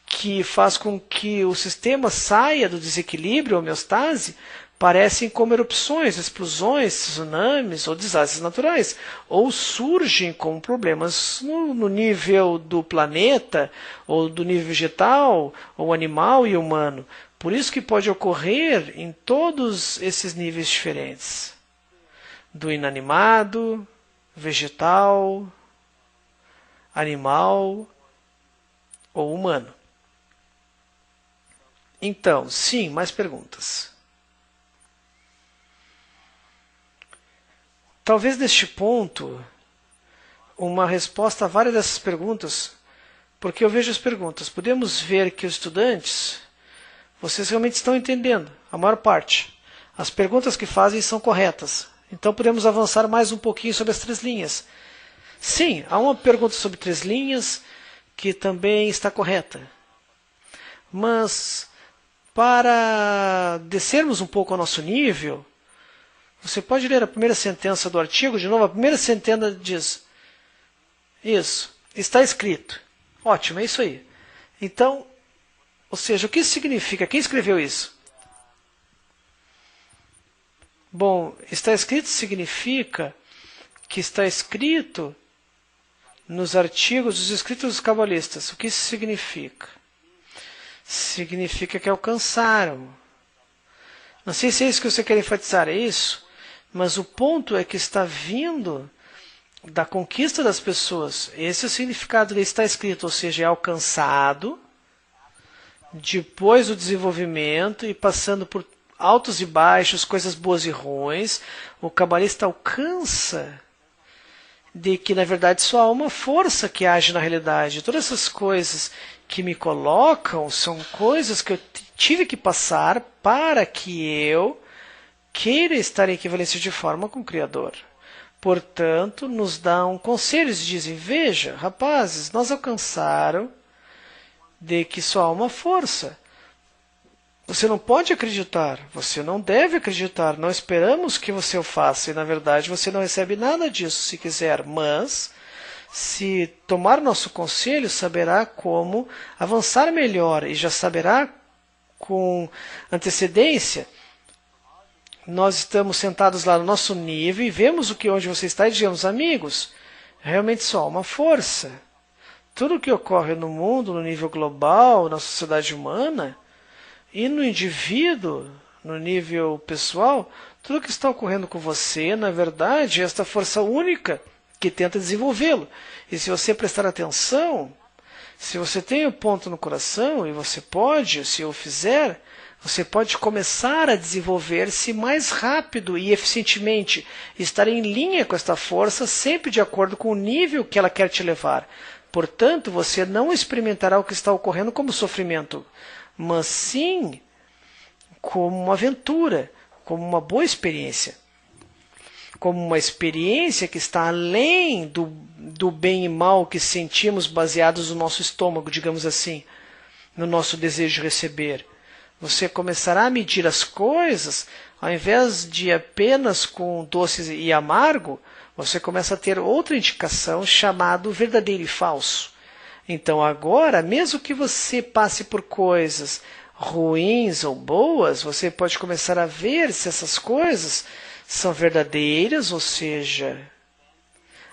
que faz com que o sistema saia do desequilíbrio, homeostase, parecem como erupções, explosões, tsunamis ou desastres naturais, ou surgem como problemas no nível do planeta, ou do nível vegetal, ou animal e humano. Por isso que pode ocorrer em todos esses níveis diferentes, do inanimado, vegetal, animal ou humano. Então, sim, mais perguntas. Talvez neste ponto, uma resposta a várias dessas perguntas, porque eu vejo as perguntas. Podemos ver que os estudantes, vocês realmente estão entendendo, a maior parte. As perguntas que fazem são corretas. Então podemos avançar mais um pouquinho sobre as 3 linhas. Sim, há uma pergunta sobre 3 linhas que também está correta. Mas, para descermos um pouco ao nosso nível, você pode ler a primeira sentença do artigo, de novo, a primeira sentença diz, isso, está escrito. Ótimo, é isso aí. Então, ou seja, o que isso significa? Quem escreveu isso? Bom, está escrito significa que está escrito nos artigos dos escritos dos cabalistas. O que isso significa? Significa que alcançaram. Não sei se é isso que você quer enfatizar, é isso? Mas o ponto é que está vindo da conquista das pessoas. Esse é o significado que está escrito, ou seja, é alcançado depois do desenvolvimento e passando por altos e baixos, coisas boas e ruins. O cabalista alcança de que, na verdade, só há uma força que age na realidade. Todas essas coisas que me colocam são coisas que eu tive que passar para que eu queira estar em equivalência de forma com o Criador. Portanto, nos dão conselhos e dizem, veja, rapazes, nós alcançaram de que só há uma força. Você não pode acreditar, você não deve acreditar, não esperamos que você o faça, e na verdade você não recebe nada disso se quiser, mas se tomar nosso conselho, saberá como avançar melhor e já saberá com antecedência. Nós estamos sentados lá no nosso nível e vemos o que onde você está e dizemos, amigos, realmente só há uma força. Tudo o que ocorre no mundo, no nível global, na sociedade humana, e no indivíduo, no nível pessoal, tudo o que está ocorrendo com você, na verdade, é esta força única que tenta desenvolvê-lo. E se você prestar atenção, se você tem um ponto no coração, e você pode, se o fizer, você pode começar a desenvolver-se mais rápido e eficientemente, estar em linha com esta força, sempre de acordo com o nível que ela quer te levar. Portanto, você não experimentará o que está ocorrendo como sofrimento, mas sim como uma aventura, como uma boa experiência. Como uma experiência que está além do bem e mal que sentimos baseados no nosso estômago, digamos assim, no nosso desejo de receber. Você começará a medir as coisas, ao invés de apenas com doce e amargo, você começa a ter outra indicação chamada verdadeiro e falso. Então agora, mesmo que você passe por coisas ruins ou boas, você pode começar a ver se essas coisas são verdadeiras, ou seja,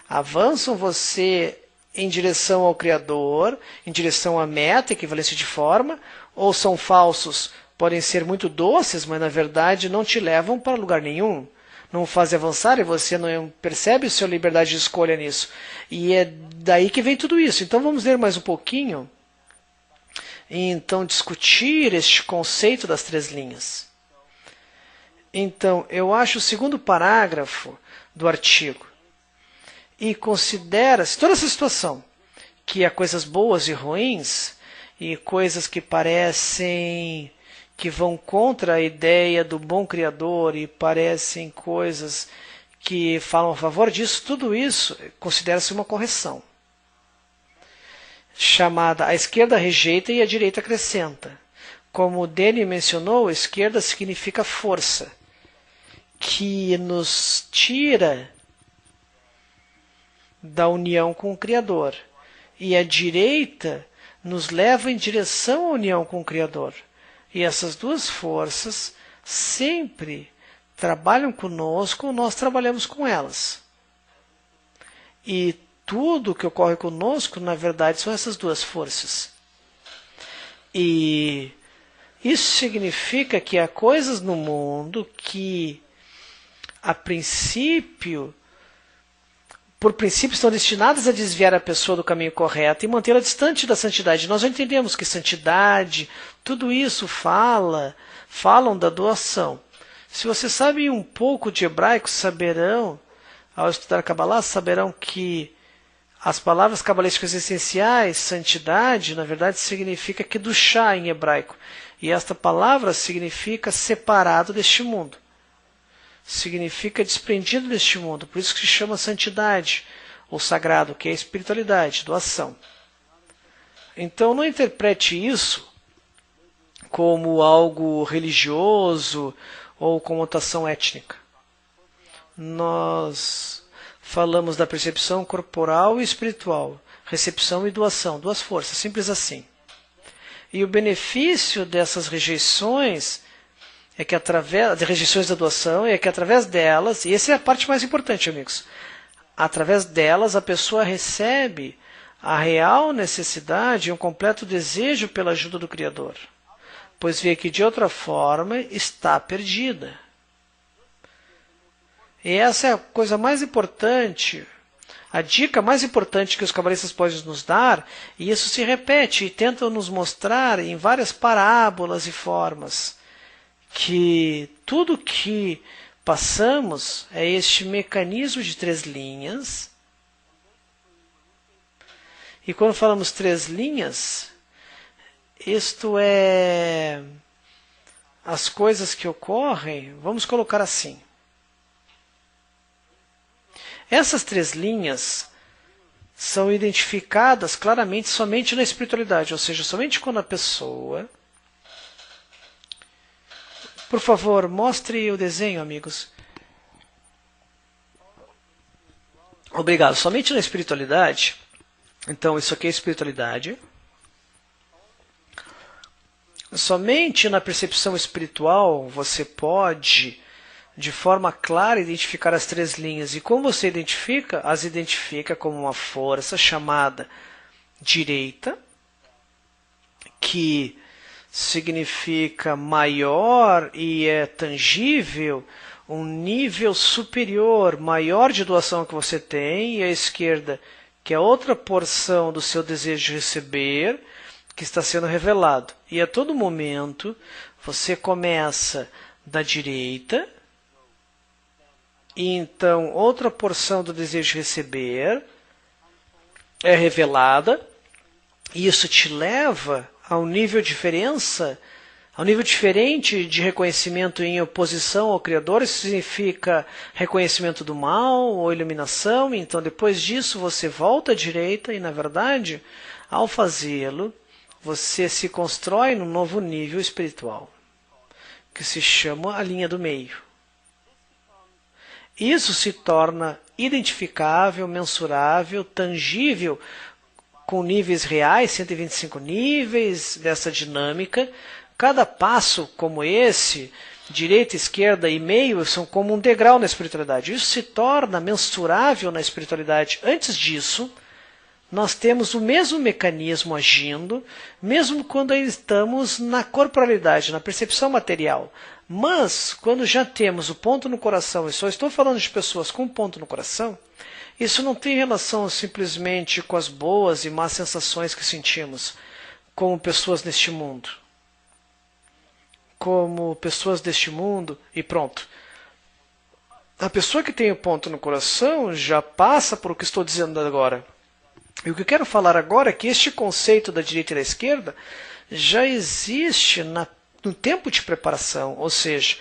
avançam você em direção ao Criador, em direção à meta, equivalência de forma, ou são falsos, podem ser muito doces, mas na verdade não te levam para lugar nenhum. Não fazem avançar e você não percebe a sua liberdade de escolha nisso. E é daí que vem tudo isso. Então vamos ler mais um pouquinho e então discutir este conceito das 3 linhas. Então, eu acho o segundo parágrafo do artigo. E considera-se toda essa situação, que há coisas boas e ruins, e coisas que parecem que vão contra a ideia do bom Criador, e parecem coisas que falam a favor disso, tudo isso considera-se uma correção. chamada a esquerda rejeita e a direita acrescenta. Como o Danny mencionou, a esquerda significa força, que nos tira da união com o Criador. E a direita nos leva em direção à união com o Criador. E essas duas forças sempre trabalham conosco, nós trabalhamos com elas. E tudo que ocorre conosco, na verdade, são essas duas forças. E isso significa que há coisas no mundo que, a princípio, por princípio, estão destinadas a desviar a pessoa do caminho correto e mantê-la distante da santidade. Nós já entendemos que santidade, tudo isso falam da doação. Se você sabe um pouco de hebraico, saberão, ao estudar Kabbalah, saberão que as palavras cabalísticas essenciais, santidade, na verdade significa kedushá em hebraico. E esta palavra significa separado deste mundo. Significa desprendido deste mundo. Por isso que se chama santidade, ou sagrado, que é a espiritualidade, doação. Então não interprete isso como algo religioso ou conotação étnica. Nós falamos da percepção corporal e espiritual, recepção e doação, duas forças, simples assim. E o benefício dessas rejeições é que através de rejeições da doação é que através delas, e essa é a parte mais importante, amigos, através delas a pessoa recebe a real necessidade e um completo desejo pela ajuda do Criador, pois vê que de outra forma está perdida. E essa é a coisa mais importante, a dica mais importante que os cabalistas podem nos dar, e isso se repete e tentam nos mostrar em várias parábolas e formas, que tudo que passamos é este mecanismo de 3 linhas. E quando falamos 3 linhas, isto é as coisas que ocorrem, vamos colocar assim. Essas 3 linhas são identificadas claramente somente na espiritualidade, ou seja, somente quando a pessoa... Por favor, mostre o desenho, amigos. Obrigado. Somente na espiritualidade. Então, isso aqui é espiritualidade. Somente na percepção espiritual você pode, de forma clara, identificar as 3 linhas. E como você identifica? As identifica como uma força chamada direita, que significa maior e é tangível, um nível superior, maior de doação que você tem, e a esquerda, que é outra porção do seu desejo de receber, que está sendo revelado. E a todo momento, você começa da direita, e então outra porção do desejo de receber é revelada, e isso te leva a um nível diferente de reconhecimento em oposição ao Criador. Isso significa reconhecimento do mal ou iluminação. Então, depois disso, você volta à direita e, na verdade, ao fazê-lo, você se constrói num novo nível espiritual, que se chama a linha do meio. Isso se torna identificável, mensurável, tangível, com níveis reais, 125 níveis dessa dinâmica. Cada passo como esse, direita, esquerda e meio, são como um degrau na espiritualidade. Isso se torna mensurável na espiritualidade. Antes disso, nós temos o mesmo mecanismo agindo, mesmo quando ainda estamos na corporalidade, na percepção material. Mas, quando já temos o ponto no coração, e só estou falando de pessoas com ponto no coração, isso não tem relação simplesmente com as boas e más sensações que sentimos como pessoas neste mundo. Como pessoas deste mundo e pronto. A pessoa que tem o ponto no coração já passa por o que estou dizendo agora. E o que eu quero falar agora é que este conceito da direita e da esquerda já existe no tempo de preparação. Ou seja,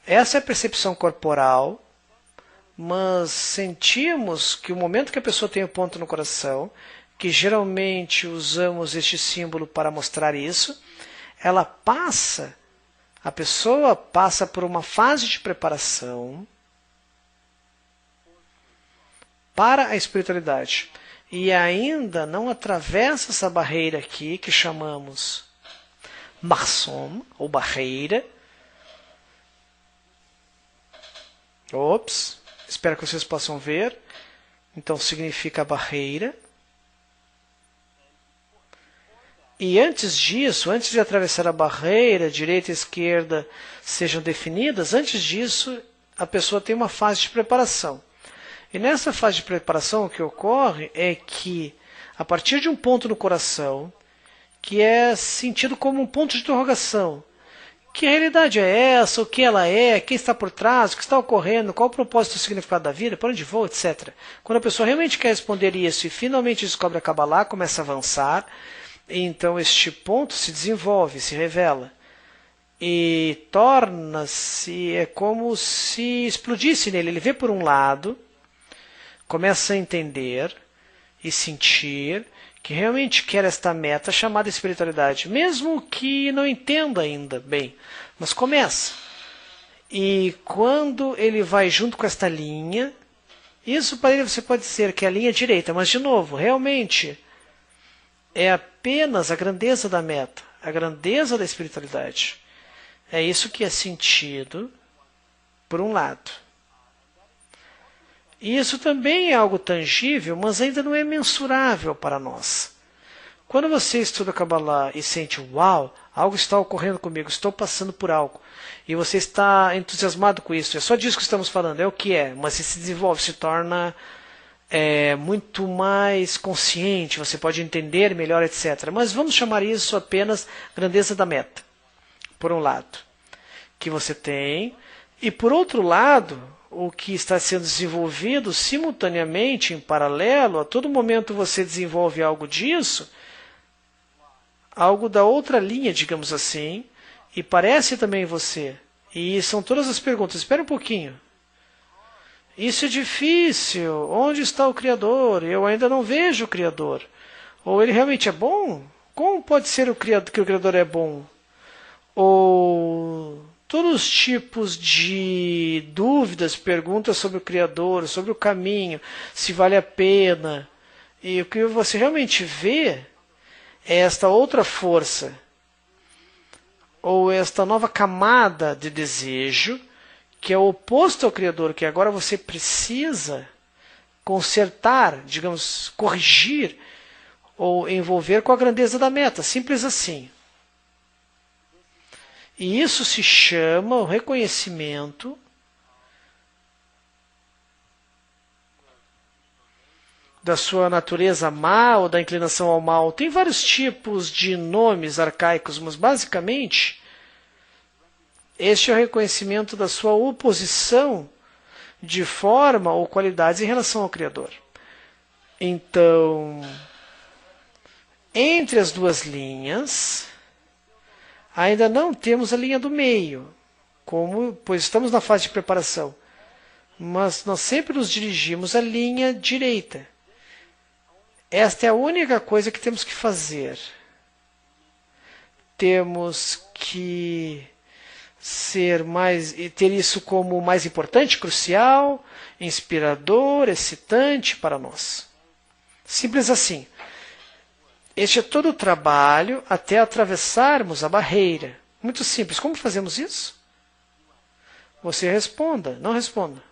essa é a percepção corporal, mas sentimos que o momento que a pessoa tem o ponto no coração, que geralmente usamos este símbolo para mostrar isso, a pessoa passa por uma fase de preparação para a espiritualidade. E ainda não atravessa essa barreira aqui, que chamamos Marsom, ou barreira. Ops, espero que vocês possam ver. Então significa barreira. E antes disso, antes de atravessar a barreira, direita e esquerda sejam definidas, antes disso a pessoa tem uma fase de preparação. E nessa fase de preparação o que ocorre é que, a partir de um ponto no coração, que é sentido como um ponto de interrogação, que realidade é essa, o que ela é, quem está por trás, o que está ocorrendo, qual o propósito e o significado da vida, para onde vou, etc. Quando a pessoa realmente quer responder isso e finalmente descobre a Kabbalah, começa a avançar, então este ponto se desenvolve, se revela. E torna-se, é como se explodisse nele. Ele vê por um lado, começa a entender e sentir que realmente quer esta meta chamada espiritualidade, mesmo que não entenda ainda bem, mas começa. E quando ele vai junto com esta linha, isso para ele você pode dizer que é a linha direita, mas de novo, realmente é apenas a grandeza da meta, a grandeza da espiritualidade. É isso que é sentido por um lado. E isso também é algo tangível, mas ainda não é mensurável para nós. Quando você estuda Kabbalah e sente, uau, algo está ocorrendo comigo, estou passando por algo, e você está entusiasmado com isso, é só disso que estamos falando, é o que é, mas se desenvolve, se torna muito mais consciente, você pode entender melhor, etc. Mas vamos chamar isso apenas grandeza da meta, por um lado, que você tem, e por outro lado, o que está sendo desenvolvido simultaneamente, em paralelo, a todo momento você desenvolve algo disso, algo da outra linha, digamos assim, e parece também você. E são todas as perguntas. Espera um pouquinho. Isso é difícil. Onde está o Criador? Eu ainda não vejo o Criador. Ou ele realmente é bom? Como pode ser que o Criador é bom? Ou todos os tipos de dúvidas, perguntas sobre o Criador, sobre o caminho, se vale a pena. E o que você realmente vê é esta outra força, ou esta nova camada de desejo, que é o oposto ao Criador, que agora você precisa consertar, digamos, corrigir, ou envolver com a grandeza da meta, simples assim. E isso se chama o reconhecimento da sua natureza má ou da inclinação ao mal. Tem vários tipos de nomes arcaicos, mas basicamente este é o reconhecimento da sua oposição de forma ou qualidades em relação ao Criador. Então, entre as duas linhas, ainda não temos a linha do meio, pois estamos na fase de preparação. Mas nós sempre nos dirigimos à linha direita. Esta é a única coisa que temos que fazer. Temos que ter isso como mais importante, crucial, inspirador, excitante para nós. Simples assim. Este é todo o trabalho até atravessarmos a barreira. Muito simples. Como fazemos isso? Você responda, não responda.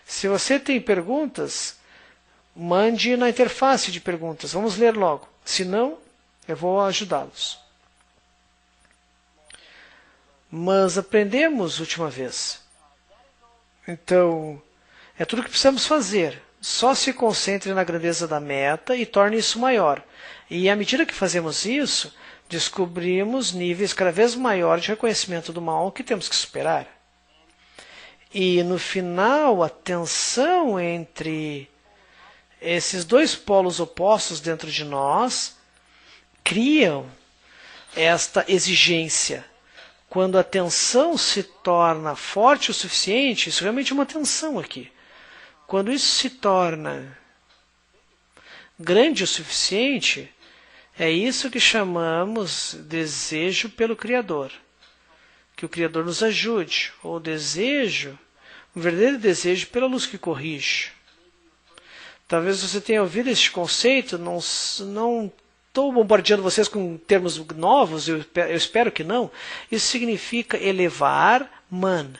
Se você tem perguntas, mande na interface de perguntas. Vamos ler logo. Se não, eu vou ajudá-los. Mas aprendemos última vez. Então, é tudo o que precisamos fazer. Só se concentre na grandeza da meta e torne isso maior. E à medida que fazemos isso, descobrimos níveis cada vez maiores de reconhecimento do mal que temos que superar. E no final, a tensão entre esses dois polos opostos dentro de nós criam esta exigência. Quando a tensão se torna forte o suficiente, isso realmente é uma tensão aqui. Quando isso se torna grande o suficiente, é isso que chamamos desejo pelo Criador. Que o Criador nos ajude, ou desejo, um verdadeiro desejo pela luz que corrige. Talvez você tenha ouvido este conceito, não estou bombardeando vocês com termos novos, eu espero que não. Isso significa elevar man.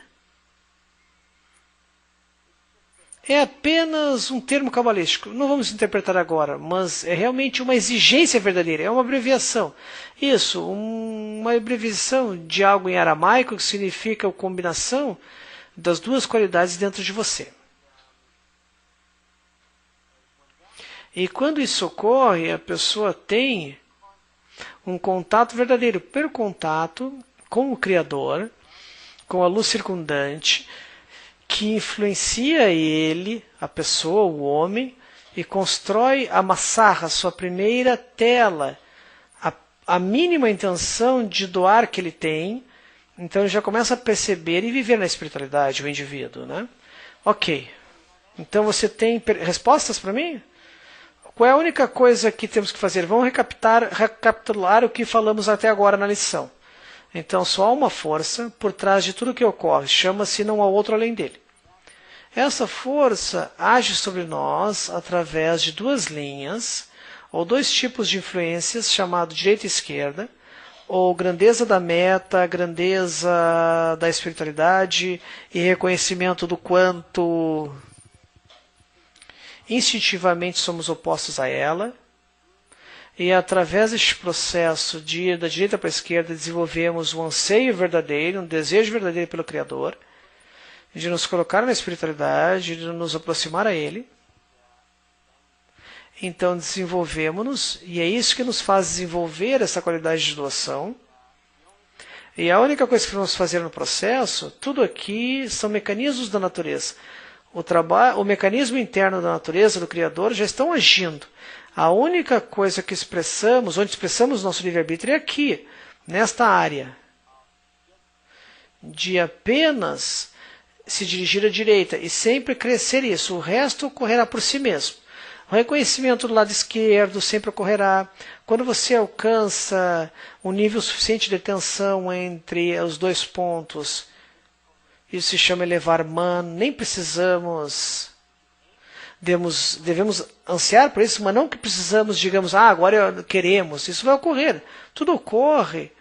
É apenas um termo cabalístico, não vamos interpretar agora, mas é realmente uma exigência verdadeira, é uma abreviação. Isso, uma abreviação de algo em aramaico que significa a combinação das duas qualidades dentro de você. E quando isso ocorre, a pessoa tem um contato verdadeiro, pelo contato com o Criador, com a luz circundante, que influencia ele, a pessoa, o homem, e constrói a massarra, sua primeira tela, a mínima intenção de doar que ele tem. Então ele já começa a perceber e viver na espiritualidade, o indivíduo, né? Ok. Então você tem respostas para mim? Qual é a única coisa que temos que fazer? Vamos recapitular o que falamos até agora na lição. Então só há uma força por trás de tudo que ocorre, chama-se não há outro além dele. Essa força age sobre nós através de duas linhas, ou dois tipos de influências, chamado direita e esquerda, ou grandeza da meta, grandeza da espiritualidade e reconhecimento do quanto instintivamente somos opostos a ela. E através deste processo de ir da direita para a esquerda, desenvolvemos um anseio verdadeiro, um desejo verdadeiro pelo Criador, de nos colocar na espiritualidade, de nos aproximar a Ele. Então desenvolvemos-nos, e é isso que nos faz desenvolver essa qualidade de doação. E a única coisa que vamos fazer no processo, tudo aqui são mecanismos da natureza. O mecanismo interno da natureza, do Criador, já estão agindo. A única coisa que expressamos, onde expressamos nosso livre-arbítrio, é aqui, nesta área. De apenas se dirigir à direita e sempre crescer isso. O resto ocorrerá por si mesmo. O reconhecimento do lado esquerdo sempre ocorrerá. Quando você alcança um nível suficiente de atenção entre os dois pontos, isso se chama elevar man. Nem precisamos, devemos ansiar por isso, mas não que precisamos, digamos, agora queremos. Isso vai ocorrer. Tudo ocorre,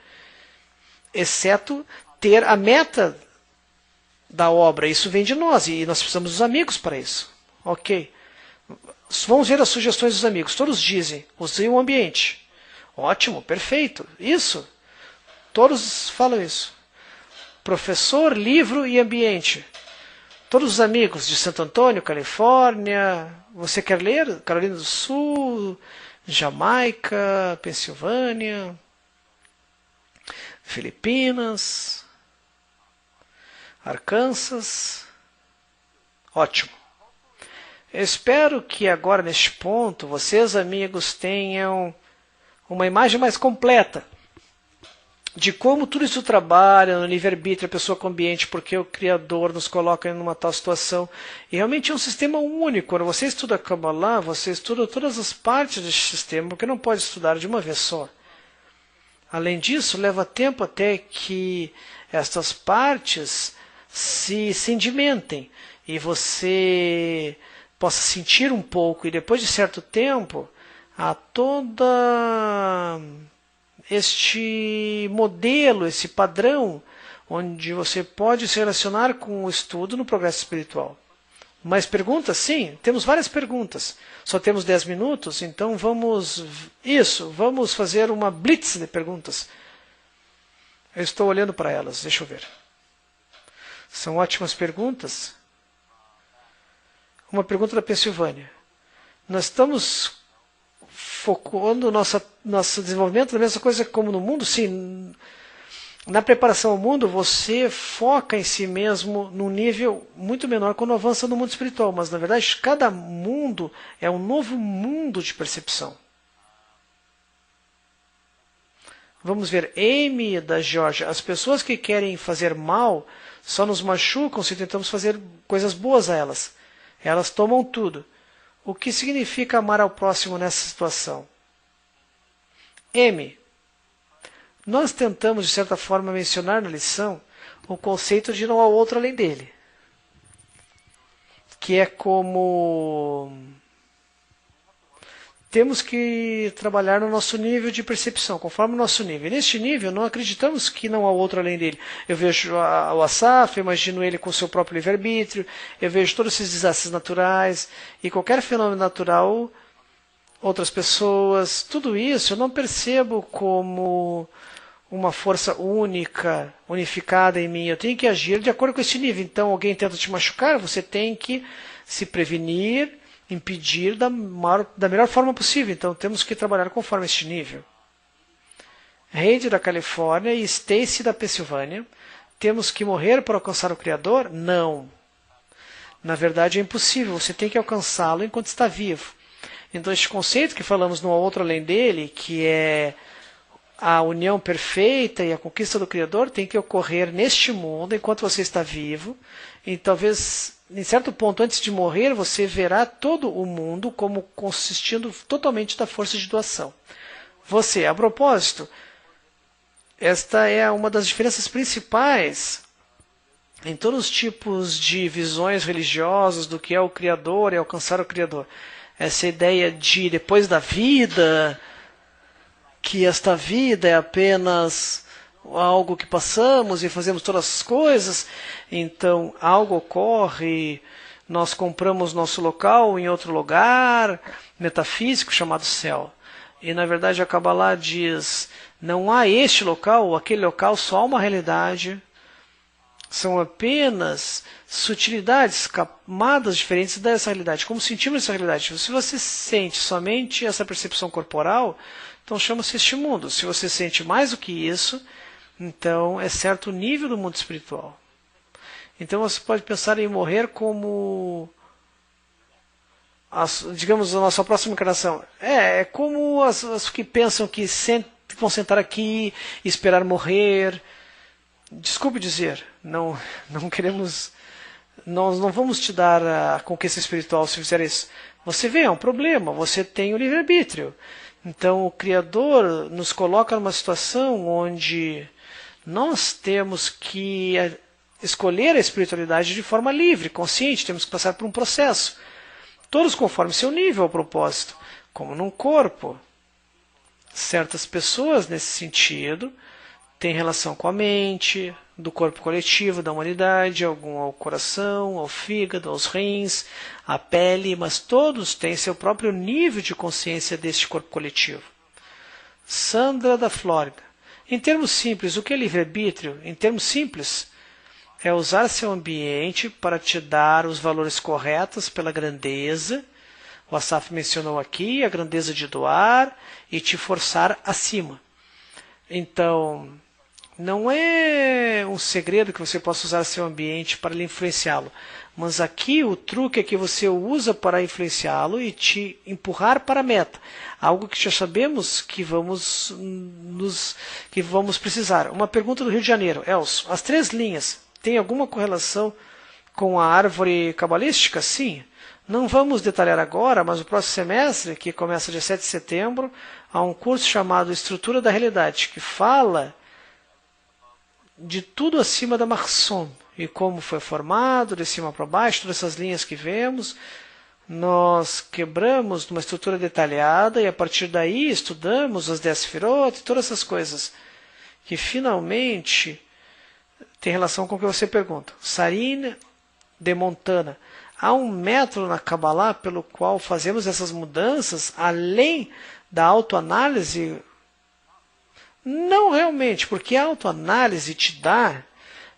exceto ter a meta da obra. Isso vem de nós e nós precisamos dos amigos para isso. Ok. Vamos ver as sugestões dos amigos. Todos dizem, use o ambiente. Ótimo, perfeito. Isso. Todos falam isso. Professor, livro e ambiente. Todos os amigos de Santo Antônio, Califórnia. Você quer ler? Carolina do Sul, Jamaica, Pensilvânia, Filipinas, Arkansas. Ótimo. Eu espero que agora, neste ponto, vocês, amigos, tenham uma imagem mais completa de como tudo isso trabalha no livre-arbítrio, a pessoa com o ambiente, porque o Criador nos coloca em uma tal situação. E realmente é um sistema único. Quando você estuda Kabbalah, você estuda todas as partes deste sistema, porque não pode estudar de uma vez só. Além disso, leva tempo até que estas partes se sedimentem e você possa sentir um pouco, e depois de certo tempo, há toda este modelo, esse padrão, onde você pode se relacionar com o estudo no progresso espiritual. Mais perguntas? Sim, temos várias perguntas. Só temos 10 minutos, então vamos fazer uma blitz de perguntas. Eu estou olhando para elas, deixa eu ver. São ótimas perguntas. Uma pergunta da Pensilvânia. Nós estamos focando nosso desenvolvimento na mesma coisa como no mundo? Sim. Na preparação ao mundo, você foca em si mesmo num nível muito menor quando avança no mundo espiritual. Mas, na verdade, cada mundo é um novo mundo de percepção. Vamos ver, Amy da Georgia. As pessoas que querem fazer mal só nos machucam se tentamos fazer coisas boas a elas. Elas tomam tudo. O que significa amar ao próximo nessa situação? M. Nós tentamos, de certa forma, mencionar na lição o conceito de não há outro além dele. Que é como temos que trabalhar no nosso nível de percepção, conforme o nosso nível. E neste nível, não acreditamos que não há outro além dele. Eu vejo o Asaf, imagino ele com seu próprio livre-arbítrio, eu vejo todos esses desastres naturais, e qualquer fenômeno natural, outras pessoas, tudo isso eu não percebo como uma força única, unificada em mim. Eu tenho que agir de acordo com esse nível. Então, alguém tenta te machucar, você tem que se prevenir, impedir da melhor forma possível. Então, temos que trabalhar conforme este nível. Heidi da Califórnia e Stacy da Pensilvânia. Temos que morrer para alcançar o Criador? Não. Na verdade, é impossível. Você tem que alcançá-lo enquanto está vivo. Então, este conceito que falamos no outro além dele, que é a união perfeita e a conquista do Criador, tem que ocorrer neste mundo enquanto você está vivo. E talvez, em certo ponto, antes de morrer, você verá todo o mundo como consistindo totalmente da força de doação. Você, a propósito, esta é uma das diferenças principais em todos os tipos de visões religiosas do que é o Criador e alcançar o Criador. Essa ideia de depois da vida, que esta vida é apenas algo que passamos e fazemos todas as coisas, então algo ocorre, nós compramos nosso local em outro lugar metafísico chamado céu. E na verdade a Kabbalah diz, não há este local ou aquele local, só há uma realidade. São apenas sutilidades, camadas diferentes dessa realidade. Como sentimos essa realidade? Se você sente somente essa percepção corporal, então chama-se este mundo. Se você sente mais do que isso, então é certo o nível do mundo espiritual. Então você pode pensar em morrer como, digamos, a nossa próxima encarnação. É como as que pensam que vão sentar aqui e esperar morrer. Desculpe dizer, não queremos, nós não vamos te dar a conquista espiritual se fizer isso. Você vê, é um problema, você tem o livre-arbítrio. Então o Criador nos coloca numa situação onde nós temos que escolher a espiritualidade de forma livre, consciente, temos que passar por um processo. Todos conforme seu nível, a propósito, como num corpo. Certas pessoas, nesse sentido, têm relação com a mente, do corpo coletivo, da humanidade, algum ao coração, ao fígado, aos rins, à pele, mas todos têm seu próprio nível de consciência deste corpo coletivo. Sandra da Flórida. Em termos simples, o que é livre-arbítrio? Em termos simples, é usar seu ambiente para te dar os valores corretos pela grandeza. O Asaf mencionou aqui a grandeza de doar e te forçar acima. Então, não é um segredo que você possa usar seu ambiente para lhe influenciá-lo. Mas aqui o truque é que você o usa para influenciá-lo e te empurrar para a meta. Algo que já sabemos que vamos precisar. Uma pergunta do Rio de Janeiro. Elcio, as 3 linhas têm alguma correlação com a árvore cabalística? Sim. Não vamos detalhar agora, mas o próximo semestre, que começa dia 7 de setembro, há um curso chamado Estrutura da Realidade, que fala de tudo acima da Marson e como foi formado, de cima para baixo, todas essas linhas que vemos. Nós quebramos numa estrutura detalhada e a partir daí estudamos as 10 Sefirot e todas essas coisas que finalmente tem relação com o que você pergunta. Sarine de Montana. Há um método na Kabbalah pelo qual fazemos essas mudanças além da autoanálise? Não realmente, porque a autoanálise te dá,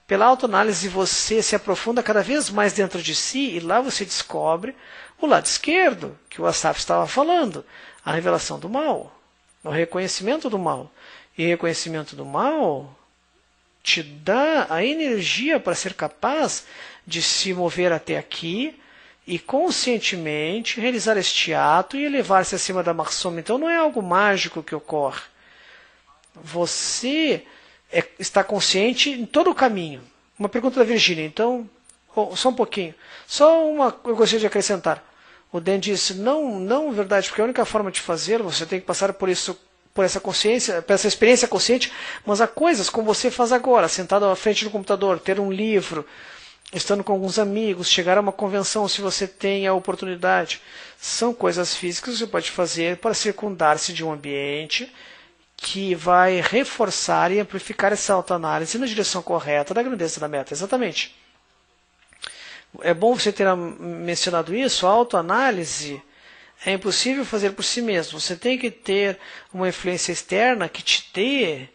pela autoanálise você se aprofunda cada vez mais dentro de si e lá você descobre o lado esquerdo, que o Asaf estava falando, a revelação do mal, o reconhecimento do mal. E reconhecimento do mal te dá a energia para ser capaz de se mover até aqui e conscientemente realizar este ato e elevar-se acima da Marsoma. Então não é algo mágico que ocorre. Você está consciente em todo o caminho. Uma pergunta da Virgínia, então, só um pouquinho. Eu gostaria de acrescentar. O Dan disse, não, verdade, porque a única forma de fazer, você tem que passar por isso, por essa consciência, por essa experiência consciente, mas há coisas como você faz agora, sentado à frente do computador, ter um livro, estando com alguns amigos, chegar a uma convenção se você tem a oportunidade. São coisas físicas que você pode fazer para circundar-se de um ambiente que vai reforçar e amplificar essa autoanálise na direção correta da grandeza da meta. Exatamente. É bom você ter mencionado isso. A autoanálise é impossível fazer por si mesmo. Você tem que ter uma influência externa que te dê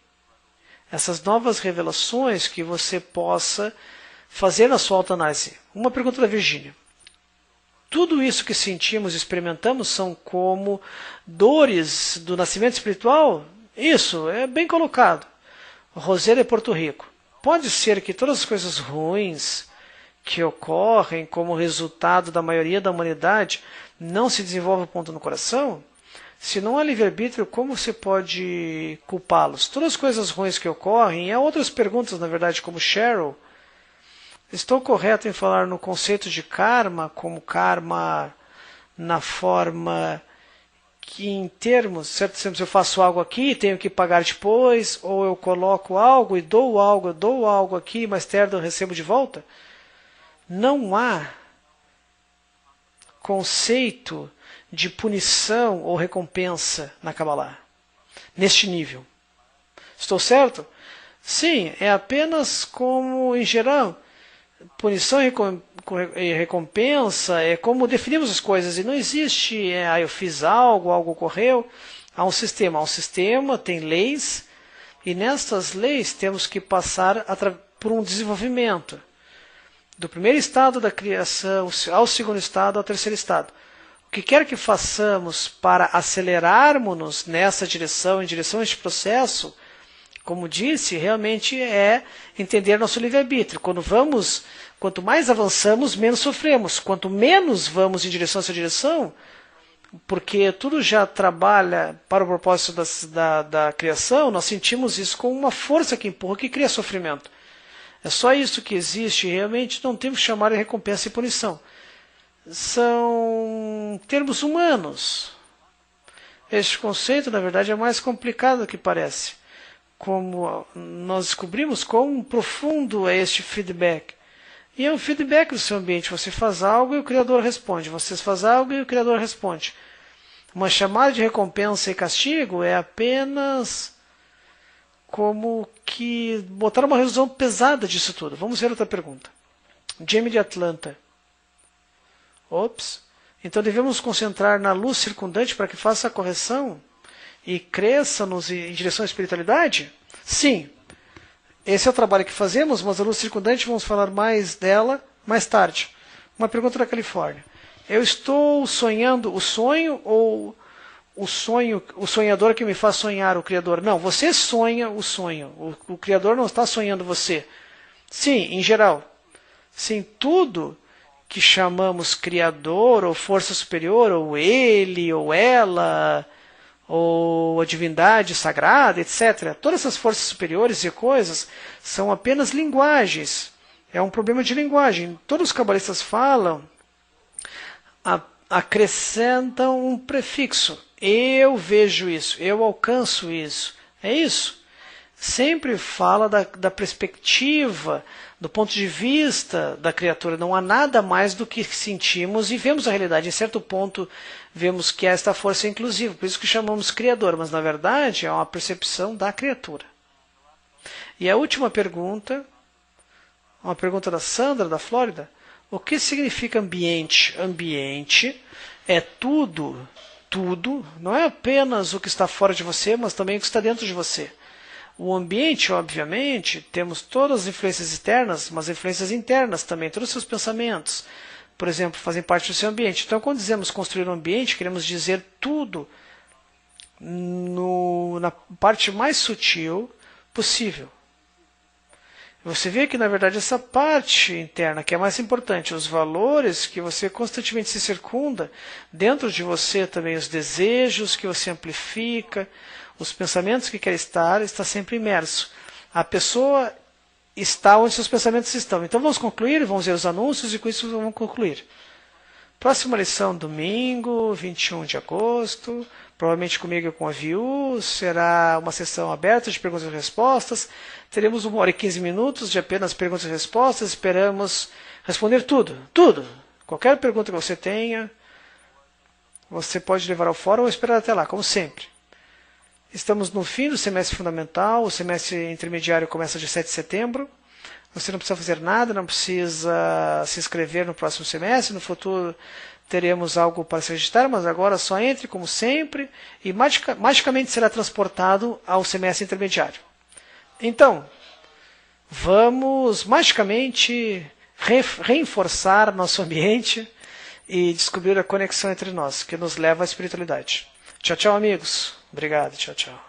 essas novas revelações que você possa fazer na sua autoanálise. Uma pergunta da Virgínia. Tudo isso que sentimos e experimentamos são como dores do nascimento espiritual? Isso, é bem colocado. Rosé de Porto Rico. Pode ser que todas as coisas ruins que ocorrem como resultado da maioria da humanidade não se desenvolvam ponto no coração? Se não há livre-arbítrio, como você pode culpá-los? Todas as coisas ruins que ocorrem, há outras perguntas, na verdade, como Cheryl. Estou correto em falar no conceito de karma, como karma na forma que em termos, certo? Se eu faço algo aqui, tenho que pagar depois, ou eu coloco algo e dou algo aqui, mais tarde eu recebo de volta? Não há conceito de punição ou recompensa na Kabbalah, neste nível. Estou certo? Sim, é apenas como, em geral, punição e recompensa é como definimos as coisas, e não existe, eu fiz algo ocorreu. Há um sistema, tem leis, e nestas leis temos que passar por um desenvolvimento. Do primeiro estado da criação ao segundo estado, ao terceiro estado. O que quer que façamos para acelerarmos-nos nessa direção, em direção a este processo, como disse, realmente é entender nosso livre-arbítrio. Quanto mais avançamos, menos sofremos. Quanto menos vamos em direção a essa direção, porque tudo já trabalha para o propósito da criação, nós sentimos isso como uma força que empurra, que cria sofrimento. É só isso que existe, realmente não temos que chamar de recompensa e punição. São termos humanos. Este conceito, na verdade, é mais complicado do que parece. Como nós descobrimos quão profundo é este feedback. E é um feedback do seu ambiente. Você faz algo e o Criador responde. Você faz algo e o Criador responde. Uma chamada de recompensa e castigo é apenas como que botar uma resolução pesada disso tudo. Vamos ver outra pergunta. Jamie de Atlanta. Então devemos nos concentrar na luz circundante para que faça a correção e cresça-nos em direção à espiritualidade? Sim. Esse é o trabalho que fazemos, mas a luz circundante vamos falar mais dela mais tarde. Uma pergunta da Califórnia. Eu estou sonhando o sonho ou o sonhador que me faz sonhar, o Criador? Não, você sonha o sonho. O Criador não está sonhando você. Sim, em geral. Sim, tudo que chamamos Criador, ou força superior, ou ele, ou ela, ou a divindade sagrada, etc. Todas essas forças superiores e coisas são apenas linguagens. É um problema de linguagem. Todos os cabalistas falam, acrescentam um prefixo. Eu vejo isso, eu alcanço isso. É isso. Sempre fala da perspectiva, do ponto de vista da criatura. Não há nada mais do que sentimos e vemos a realidade. Em certo ponto, vemos que esta força é inclusiva. Por isso que chamamos Criador. Mas, na verdade, é uma percepção da criatura. E a última pergunta, uma pergunta da Sandra, da Flórida. O que significa ambiente? Ambiente é tudo, não é apenas o que está fora de você, mas também o que está dentro de você. O ambiente, obviamente, temos todas as influências externas, mas influências internas também, todos os seus pensamentos, por exemplo, fazem parte do seu ambiente. Então, quando dizemos construir um ambiente, queremos dizer tudo na parte mais sutil possível. Você vê que, na verdade, essa parte interna, que é mais importante, os valores que você constantemente se circunda, dentro de você também os desejos que você amplifica, os pensamentos que quer estar, está sempre imerso. A pessoa está onde seus pensamentos estão. Então vamos concluir, vamos ver os anúncios e com isso vamos concluir. Próxima lição, domingo, 21 de agosto. Provavelmente comigo e com a Viu. Será uma sessão aberta de perguntas e respostas. Teremos 1 hora e 15 minutos de apenas perguntas e respostas. Esperamos responder tudo. Tudo. Qualquer pergunta que você tenha, você pode levar ao fórum ou esperar até lá, como sempre. Estamos no fim do semestre fundamental. O semestre intermediário começa dia 7 de setembro. Você não precisa fazer nada, não precisa se inscrever no próximo semestre. No futuro teremos algo para se registrar, mas agora só entre, como sempre, e magicamente será transportado ao semestre intermediário. Então, vamos magicamente reforçar nosso ambiente e descobrir a conexão entre nós, que nos leva à espiritualidade. Tchau, tchau, amigos. Obrigado, tchau, tchau.